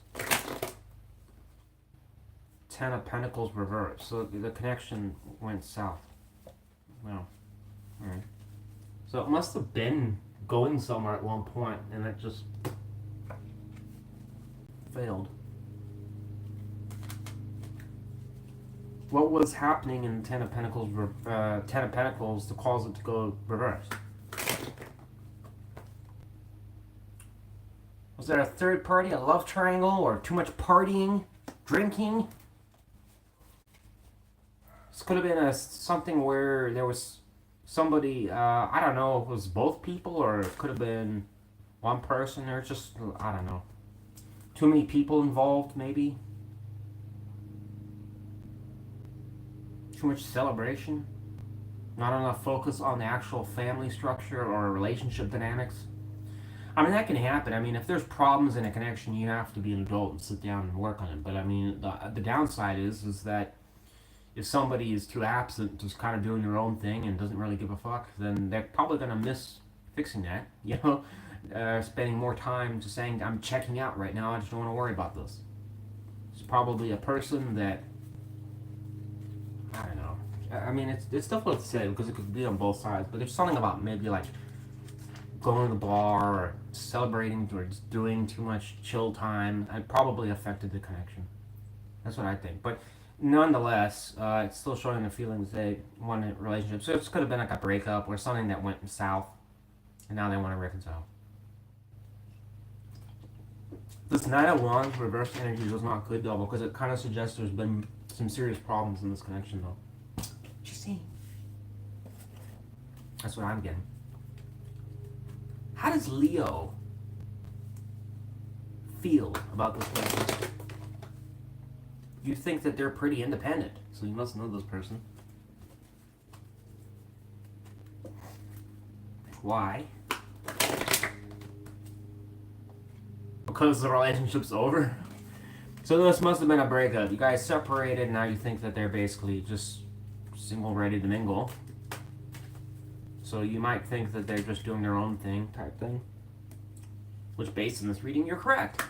Ten of Pentacles reversed. So the connection went south. Wow. Alright. So it must have been going somewhere at one point and it just failed. What was happening in Ten of Pentacles to cause it to go reverse? Was there a third party, a love triangle, or too much partying, drinking? This could have been something where there was somebody, I don't know if it was both people or it could have been one person or just, I don't know. Too many people involved, maybe? Too much celebration? Not enough focus on the actual family structure or relationship dynamics? I mean, that can happen. I mean, if there's problems in a connection, you have to be an adult and sit down and work on it. But I mean, the downside is that if somebody is too absent, just kind of doing their own thing and doesn't really give a fuck, then they're probably going to miss fixing that, you know? Spending more time just saying, I'm checking out right now, I just don't want to worry about this. It's probably a person that, I don't know. I mean, it's difficult to say because it could be on both sides, but there's something about maybe like going to the bar or celebrating or just doing too much chill time. It probably affected the connection. That's what I think. But nonetheless, it's still showing the feelings they want in a relationship. So it could have been like a breakup or something that went south, and now they want to reconcile. This Nine of Wands reverse energy was not good though, because it kind of suggests there's been some serious problems in this connection though. What you see? That's what I'm getting. How does Leo feel about this person? You think that they're pretty independent, so you must know this person. Why? Because the relationship's over? So this must have been a breakup. You guys separated, now you think that they're basically just single, ready to mingle. So you might think that they're just doing their own thing, type thing. Which, based on this reading, you're correct.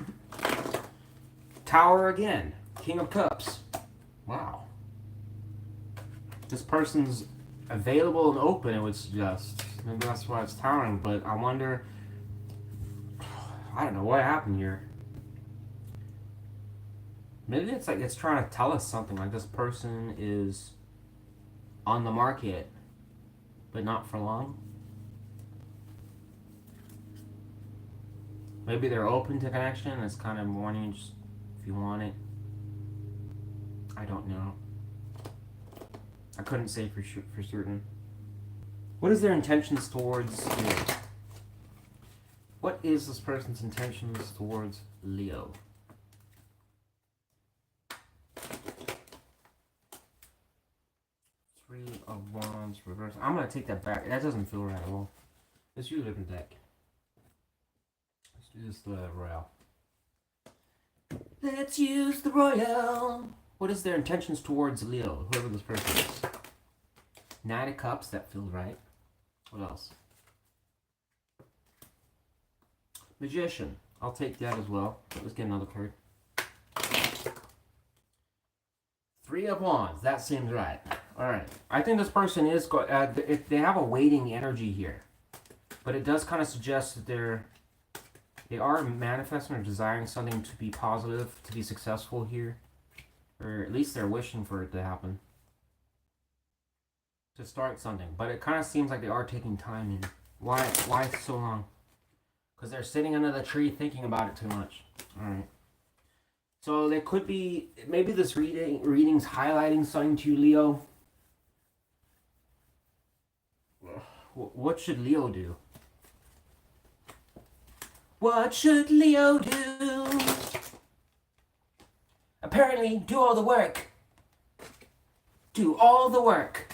Tower again. King of Cups. Wow. This person's available and open, it would suggest. Maybe that's why it's towering, but I wonder... I don't know what happened here. Maybe it's like it's trying to tell us something, like this person is on the market, but not for long. Maybe they're open to connection. It's kind of warning, just if you want it. I don't know. I couldn't say for certain. What is their intentions towards Leo? What is this person's intentions towards Leo? Three of Wands reverse. I'm gonna take that back. That doesn't feel right at all. Let's use a different deck. Let's do this the Royal. Let's use the Royal. What is their intentions towards Leo, whoever this person is? Knight of Cups, that feels right. What else? Magician. I'll take that as well. Let's get another card. Three of Wands. That seems right. Alright. I think this person is... they have a waiting energy here. But it does kind of suggest that they are manifesting or desiring something to be positive, to be successful here. Or at least they're wishing for it to happen. To start something. But it kind of seems like they are taking time in. Why so long? Because they're sitting under the tree thinking about it too much. Alright. So there could be... Maybe this reading's highlighting something to you, Leo. What should Leo do? What should Leo do? Apparently, do all the work. Do all the work.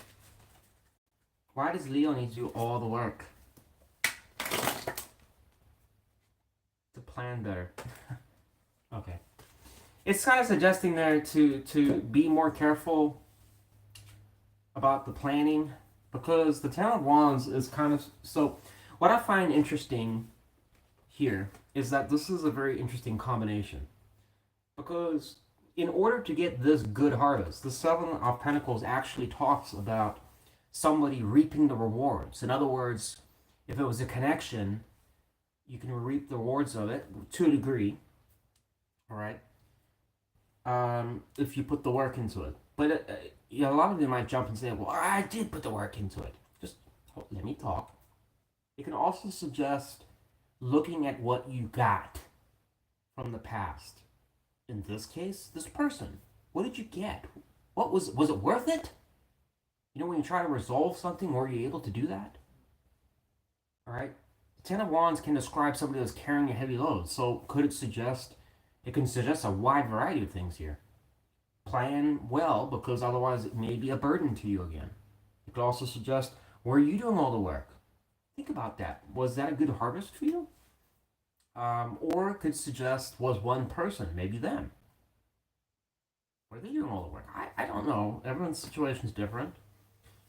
Why does Leo need to do all the work? To plan better. Okay. It's kind of suggesting there to be more careful about the planning, because the Ten of Wands is kind of... So, what I find interesting here is that this is a very interesting combination. Because in order to get this good harvest, the Seven of Pentacles actually talks about somebody reaping the rewards. In other words, if it was a connection, you can reap the rewards of it to a degree. Alright? If you put the work into it. But a lot of them might jump and say, well, I did put the work into it. Just let me talk. It can also suggest looking at what you got from the past. In this case, this person. What did you get? Was it worth it? You know, when you try to resolve something, were you able to do that? Alright? The Ten of Wands can describe somebody that's carrying a heavy load. So could it suggest... It can suggest a wide variety of things here. Plan well, because otherwise it may be a burden to you again. It could also suggest, were you doing all the work? Think about that. Was that a good harvest for you? Or it could suggest, was one person, maybe them. Were they doing all the work? I don't know. Everyone's situation is different.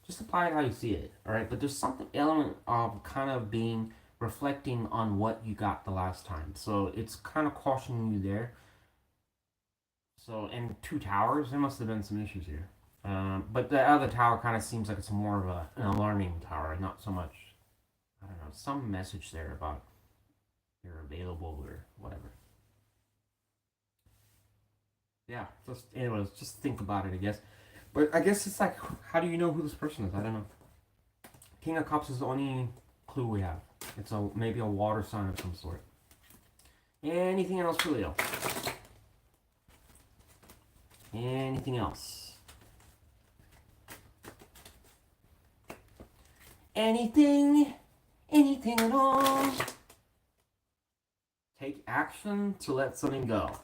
Just apply it how you see it. Alright, but there's something element of kind of being... reflecting on what you got the last time. So it's kind of cautioning you there. So, and two towers, there must have been some issues here. But the other tower kind of seems like it's more of an alarming tower, not so much, I don't know, some message there about you're available or whatever. Yeah, anyways, just think about it, I guess. But I guess it's like, how do you know who this person is? I don't know. King of Cups is the only clue we have. It's maybe a water sign of some sort. Anything else for Leo? Anything else? Anything at all? Take action to let something go.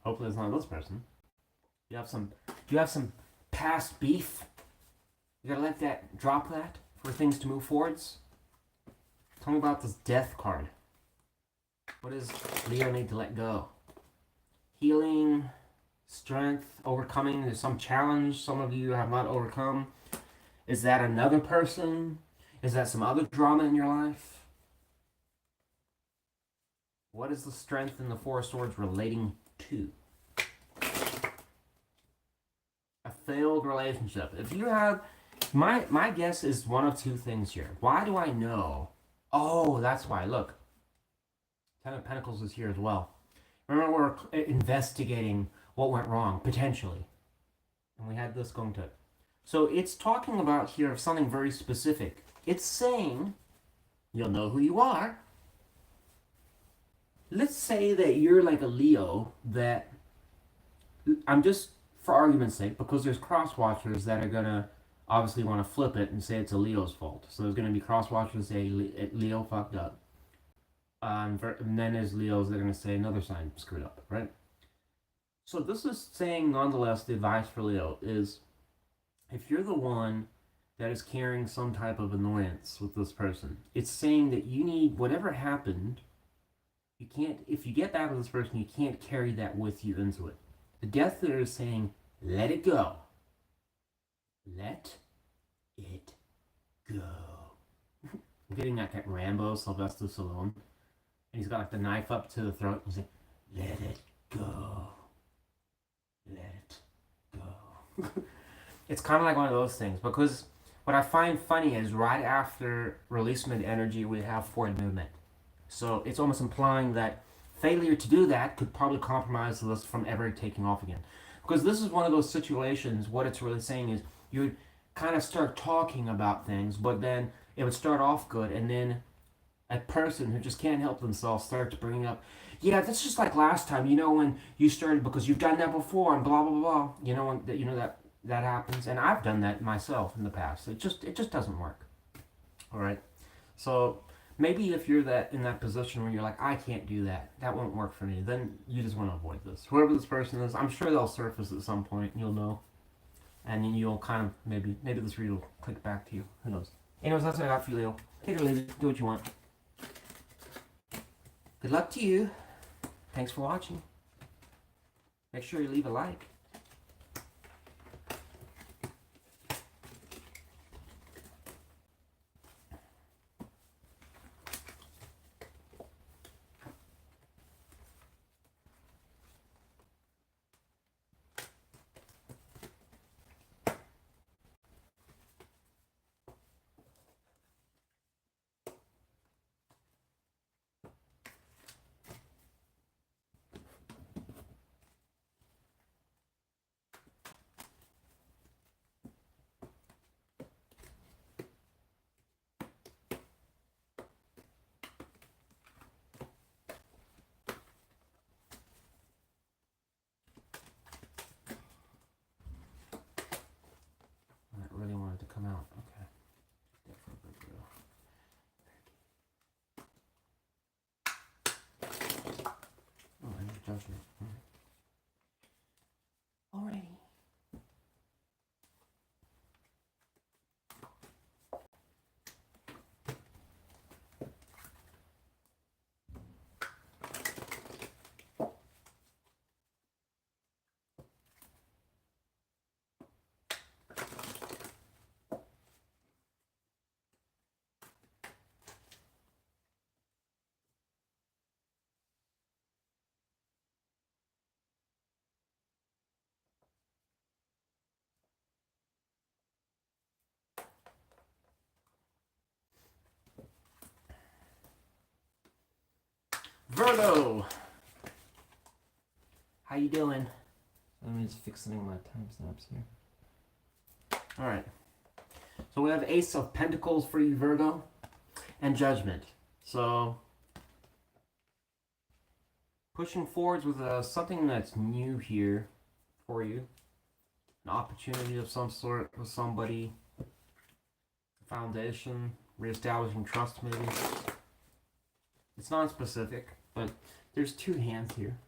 Hopefully it's not this person. Do you have some past beef? You gotta let that, drop that for things to move forwards. Tell me about this death card. What does Leo need to let go? Healing, strength, overcoming. There's some challenge some of you have not overcome. Is that another person? Is that some other drama in your life? What is the strength in the Four of Swords relating to? A failed relationship. If you have, my guess is one of two things here. Why do I know? Oh, that's why. Look, Ten of Pentacles is here as well. Remember, we're investigating what went wrong, potentially. And we had this going to it. So it's talking about here of something very specific. It's saying, you'll know who you are. Let's say that you're like a Leo that, I'm just, for argument's sake, because there's cross-watchers that are going to obviously want to flip it and say it's a Leo's fault. So there's going to be cross-watchers that say Leo fucked up. And then there's Leos that are going to say another sign screwed up, right? So this is saying, nonetheless, the advice for Leo is, if you're the one that is carrying some type of annoyance with this person, it's saying that you need, whatever happened, you can't, if you get back with this person, you can't carry that with you into it. The death there is saying, let it go. Let it go. I'm getting that Rambo, Sylvester Stallone. And he's got like the knife up to the throat. He's like, let it go. Let it go. It's kind of like one of those things, because what I find funny is right after releasement energy, we have forward movement. So it's almost implying that failure to do that could probably compromise this from ever taking off again. Because this is one of those situations, what it's really saying is you would kind of start talking about things, but then it would start off good, and then a person who just can't help themselves starts bringing up, yeah, that's just like last time, you know, when you started, because you've done that before, and blah, blah, blah. You know, that happens, and I've done that myself in the past. It just doesn't work. All right? So maybe if you're in that position where you're like, I can't do that, that won't work for me, then you just want to avoid this. Whoever this person is, I'm sure they'll surface at some point, and you'll know. And then you'll kind of, maybe this read will click back to you. Who knows? Anyways, that's what I got for you, Leo. Take it or leave it. Do what you want. Good luck to you. Thanks for watching. Make sure you leave a like. Really wanted to come out. Okay. Oh, I need judgment. Alrighty. Virgo! How you doing? I'm just fixing my timestamps here. Alright. So we have Ace of Pentacles for you, Virgo. And Judgment. So, pushing forwards with something that's new here for you. An opportunity of some sort with somebody. Foundation. Reestablishing trust, maybe. It's not specific, but there's two hands here.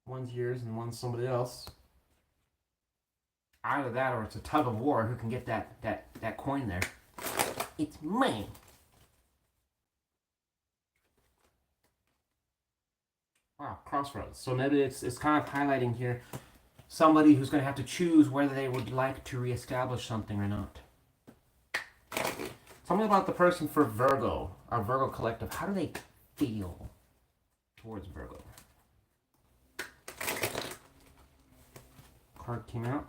One's yours and one's somebody else. Either that or it's a tug of war. Who can get that coin there? It's mine. Wow, crossroads. So maybe it's kind of highlighting here somebody who's going to have to choose whether they would like to reestablish something or not. Tell me about the person for Virgo, our Virgo collective. How do they feel towards Virgo? Card came out.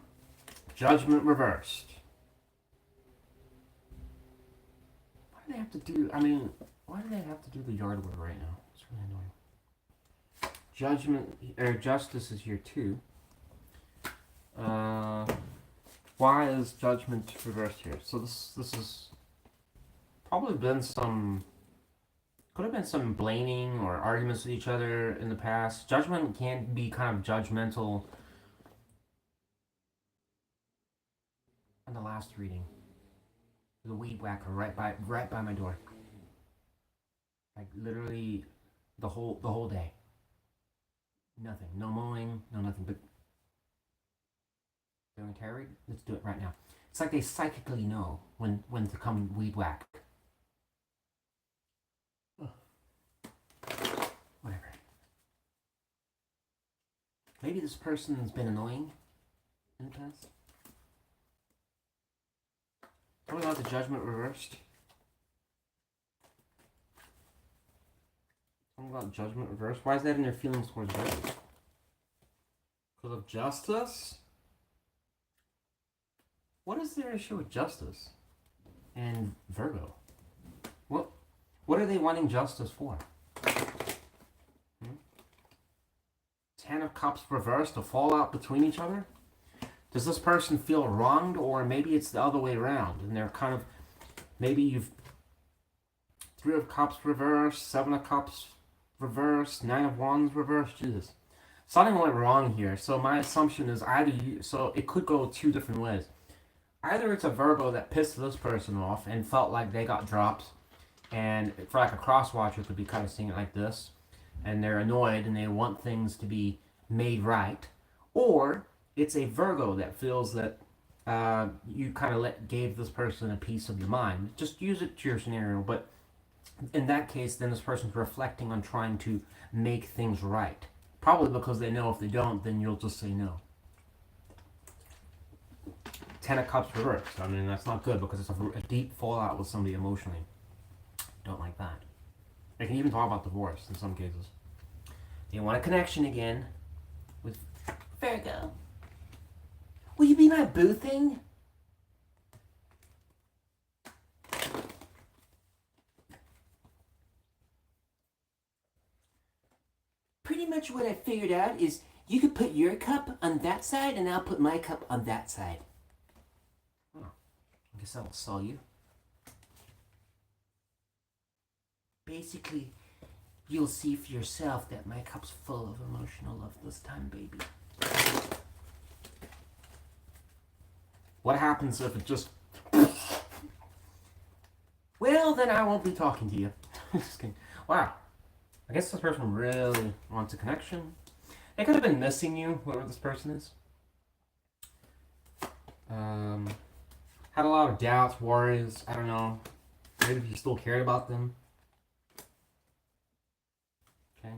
Judgment reversed. Why do they have to do, why do they have to do the yard work right now? It's really annoying. Judgment, or justice is here too. Why is judgment reversed here? So this is probably been could have been some blaming or arguments with each other in the past. Judgment can be kind of judgmental. In the last reading, the weed whacker right by my door. Like literally the whole day. Nothing. No mowing, no nothing. But doing tarot? Let's do it right now. It's like they psychically know when to come weed whack. Ugh. Whatever. Maybe this person's been annoying in the past. Tell me about the judgment reversed. Tell me about judgment reversed. Why is that in their feelings towards Virgo? Because of justice? What is their issue with justice and Virgo? What are they wanting justice for? Ten of Cups reversed, a fallout between each other? Does this person feel wronged, or maybe it's the other way around and they're kind of, maybe you've Three of Cups reversed, Seven of Cups reversed, Nine of Wands reversed. Jesus. Something went wrong here. So my assumption is so it could go two different ways. Either it's a Virgo that pissed this person off and felt like they got dropped, and for like a cross watcher could be kind of seeing it like this, and they're annoyed and they want things to be made right. Or it's a Virgo that feels that you kind of gave this person a piece of your mind. Just use it to your scenario, but in that case, then this person's reflecting on trying to make things right. Probably because they know if they don't, then you'll just say no. Ten of Cups reversed. I mean, that's not good because it's a deep fallout with somebody emotionally. Don't like that. I can even talk about divorce in some cases. They want a connection again with Virgo. Will you be my boo thing? Pretty much what I figured out is you could put your cup on that side and I'll put my cup on that side. Oh, I guess I'll sell you. Basically, you'll see for yourself that my cup's full of emotional love this time, baby. What happens if it just... Well, then I won't be talking to you. Just kidding. Wow. I guess this person really wants a connection. They could have been missing you, whoever this person is. Had a lot of doubts, worries. I don't know. Maybe if you still cared about them. Okay.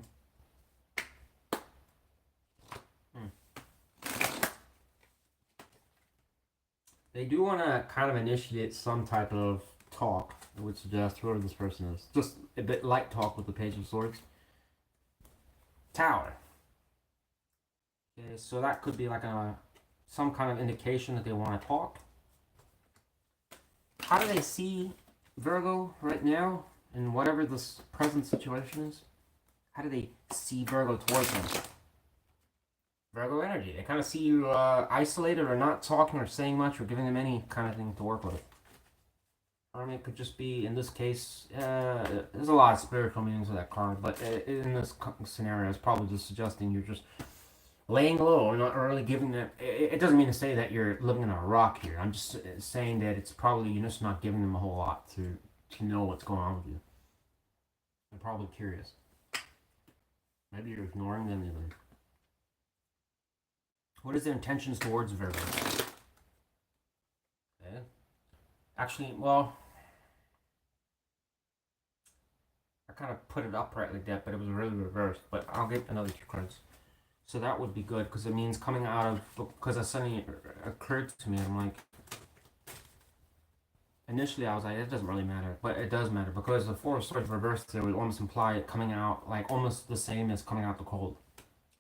They do want to kind of initiate some type of talk, I would suggest, whoever this person is. Just a bit light talk with the Page of Swords. Tower. Okay, so that could be like some kind of indication that they want to talk. How do they see Virgo right now in whatever this present situation is? How do they see Virgo towards them? Virgo energy. They kind of see you isolated or not talking or saying much or giving them any kind of thing to work with. I mean, it could just be, in this case, there's a lot of spiritual meanings with that card, but in this scenario, it's probably just suggesting you're just laying low or not really giving them. It doesn't mean to say that you're living in a rock here. I'm just saying that it's probably you're just not giving them a whole lot to know what's going on with you. They're probably curious. Maybe you're ignoring them even. What is their intentions towards Virgo? Okay. Actually, well, a kind of put it upright like that, but it was really reversed. But I'll get another 2 cards. So that would be good, because it means coming out of, because that suddenly occurred to me, I'm like, initially I was like, it doesn't really matter, but it does matter, because the 4 of Swords reversed there would almost imply it coming out, like, almost the same as coming out the cold.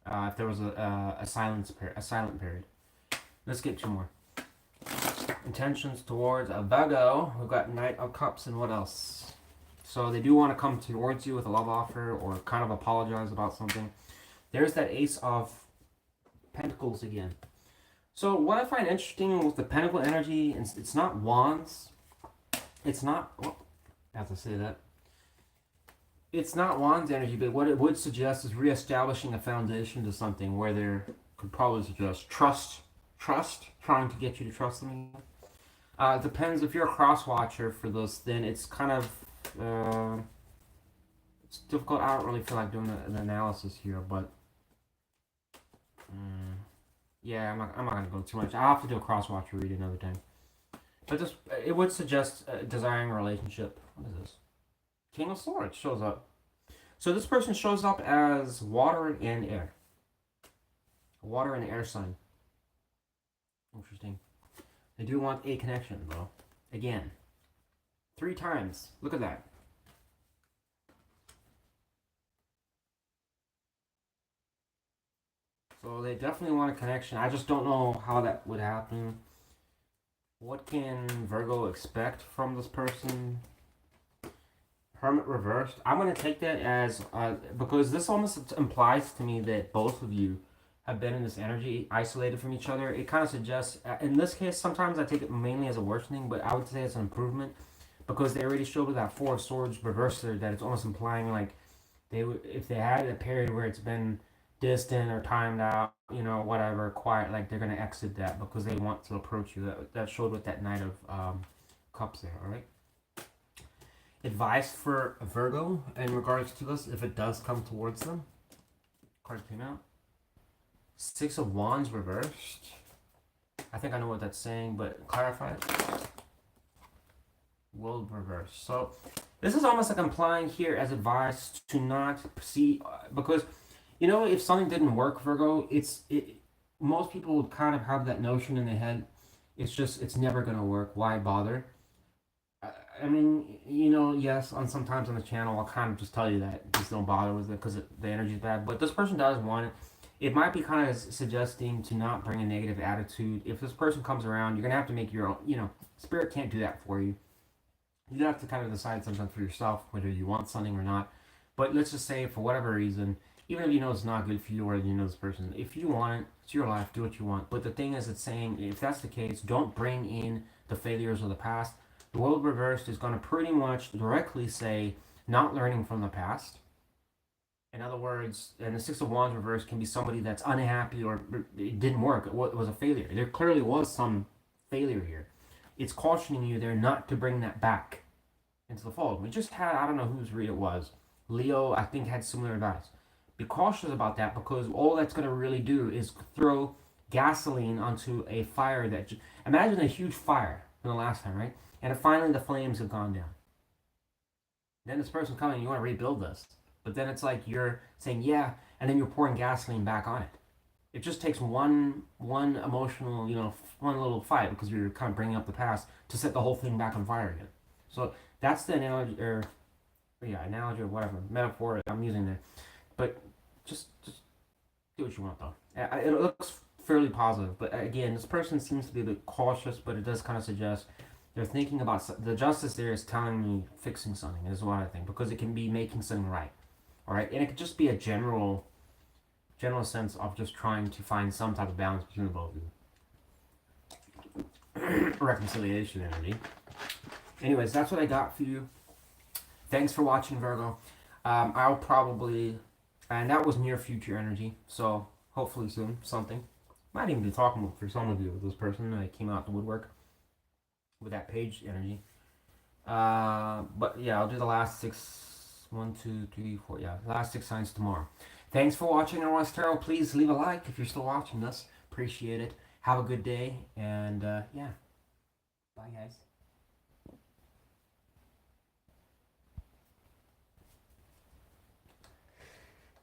If there was a silent period. Let's get 2 more. Intentions towards a Virgo. We've got Knight of Cups, and what else? So they do want to come towards you with a love offer, or kind of apologize about something. There's that Ace of Pentacles again. So what I find interesting with the Pentacle energy, it's not wands. It's not, well, I have to say that. It's not wands energy, but what it would suggest is reestablishing a foundation to something where there could probably suggest trust, trying to get you to trust them. It depends. If you're a cross-watcher for this, then it's kind of, it's difficult. I don't really feel like doing an analysis here, but yeah, I'm not gonna go too much. I'll have to do a cross-watcher read another time. But this, it would suggest desiring a relationship. What is this? King of Swords shows up. So this person shows up as water and air. Water and air sign. Interesting. They do want a connection, though. Again. 3 times. Look at that. So they definitely want a connection. I just don't know how that would happen. What can Virgo expect from this person? Hermit reversed. I'm going to take that as, because this almost implies to me that both of you have been in this energy, isolated from each other. It kind of suggests, in this case, sometimes I take it mainly as a worsening, but I would say it's an improvement, because they already showed with that 4 of Swords reversed there that it's almost implying like they would, if they had a period where it's been distant or timed out, you know, whatever, quiet, like they're going to exit that because they want to approach you. That showed with that Knight of Cups there, all right? Advice for Virgo in regards to this, if it does come towards them. Card came out. 6 of Wands reversed. I think I know what that's saying, but clarify it. World reversed. So this is almost like implying here as advice to not proceed, because, you know, if something didn't work, Virgo, most people would kind of have that notion in their head. It's never going to work. Why bother? I mean, you know, yes, sometimes on the channel, I'll kind of just tell you that. Just don't bother with it because the energy is bad. But this person does want it. It might be kind of suggesting to not bring a negative attitude. If this person comes around, you're going to have to make your own, you know, Spirit can't do that for you. You have to kind of decide sometimes for yourself whether you want something or not. But let's just say, for whatever reason, even if you know it's not good for you or you know this person, if you want it, it's your life, do what you want. But the thing is, it's saying, if that's the case, don't bring in the failures of the past. The world reversed is going to pretty much directly say not learning from the past. In other words, and the 6 of Wands reversed can be somebody that's unhappy or it didn't work. It was a failure. There clearly was some failure here. It's cautioning you there not to bring that back into the fold. We just had, I don't know whose read it was. Leo, I think, had similar advice. Be cautious about that, because all that's going to really do is throw gasoline onto a fire that... Imagine a huge fire from the last time, right? And finally the flames have gone down. Then this person coming, you want to rebuild this. But then it's like you're saying, yeah, and then you're pouring gasoline back on it. It just takes one emotional, you know, one little fight, because you're kind of bringing up the past, to set the whole thing back on fire again. So that's the analogy, or whatever, metaphor I'm using there. But just do what you want, though. It looks fairly positive, but again, this person seems to be a bit cautious, but it does kind of suggest they're thinking about, the justice there is telling me fixing something, is what I think, because it can be making something right. All right, and it could just be a general sense of just trying to find some type of balance between the both of you. Reconciliation energy. Anyways, that's what I got for you. Thanks for watching, Virgo. I'll probably, and that was near future energy, so hopefully soon, something. Might even be talking for some of you with this person that came out the woodwork with that page energy. But yeah, I'll do the last 6, 1, 2, 3, 4, yeah, last 6 signs tomorrow. Thanks for watching Aurawest Tarot. Please leave a like if you're still watching this. Appreciate it. Have a good day, and yeah, bye guys.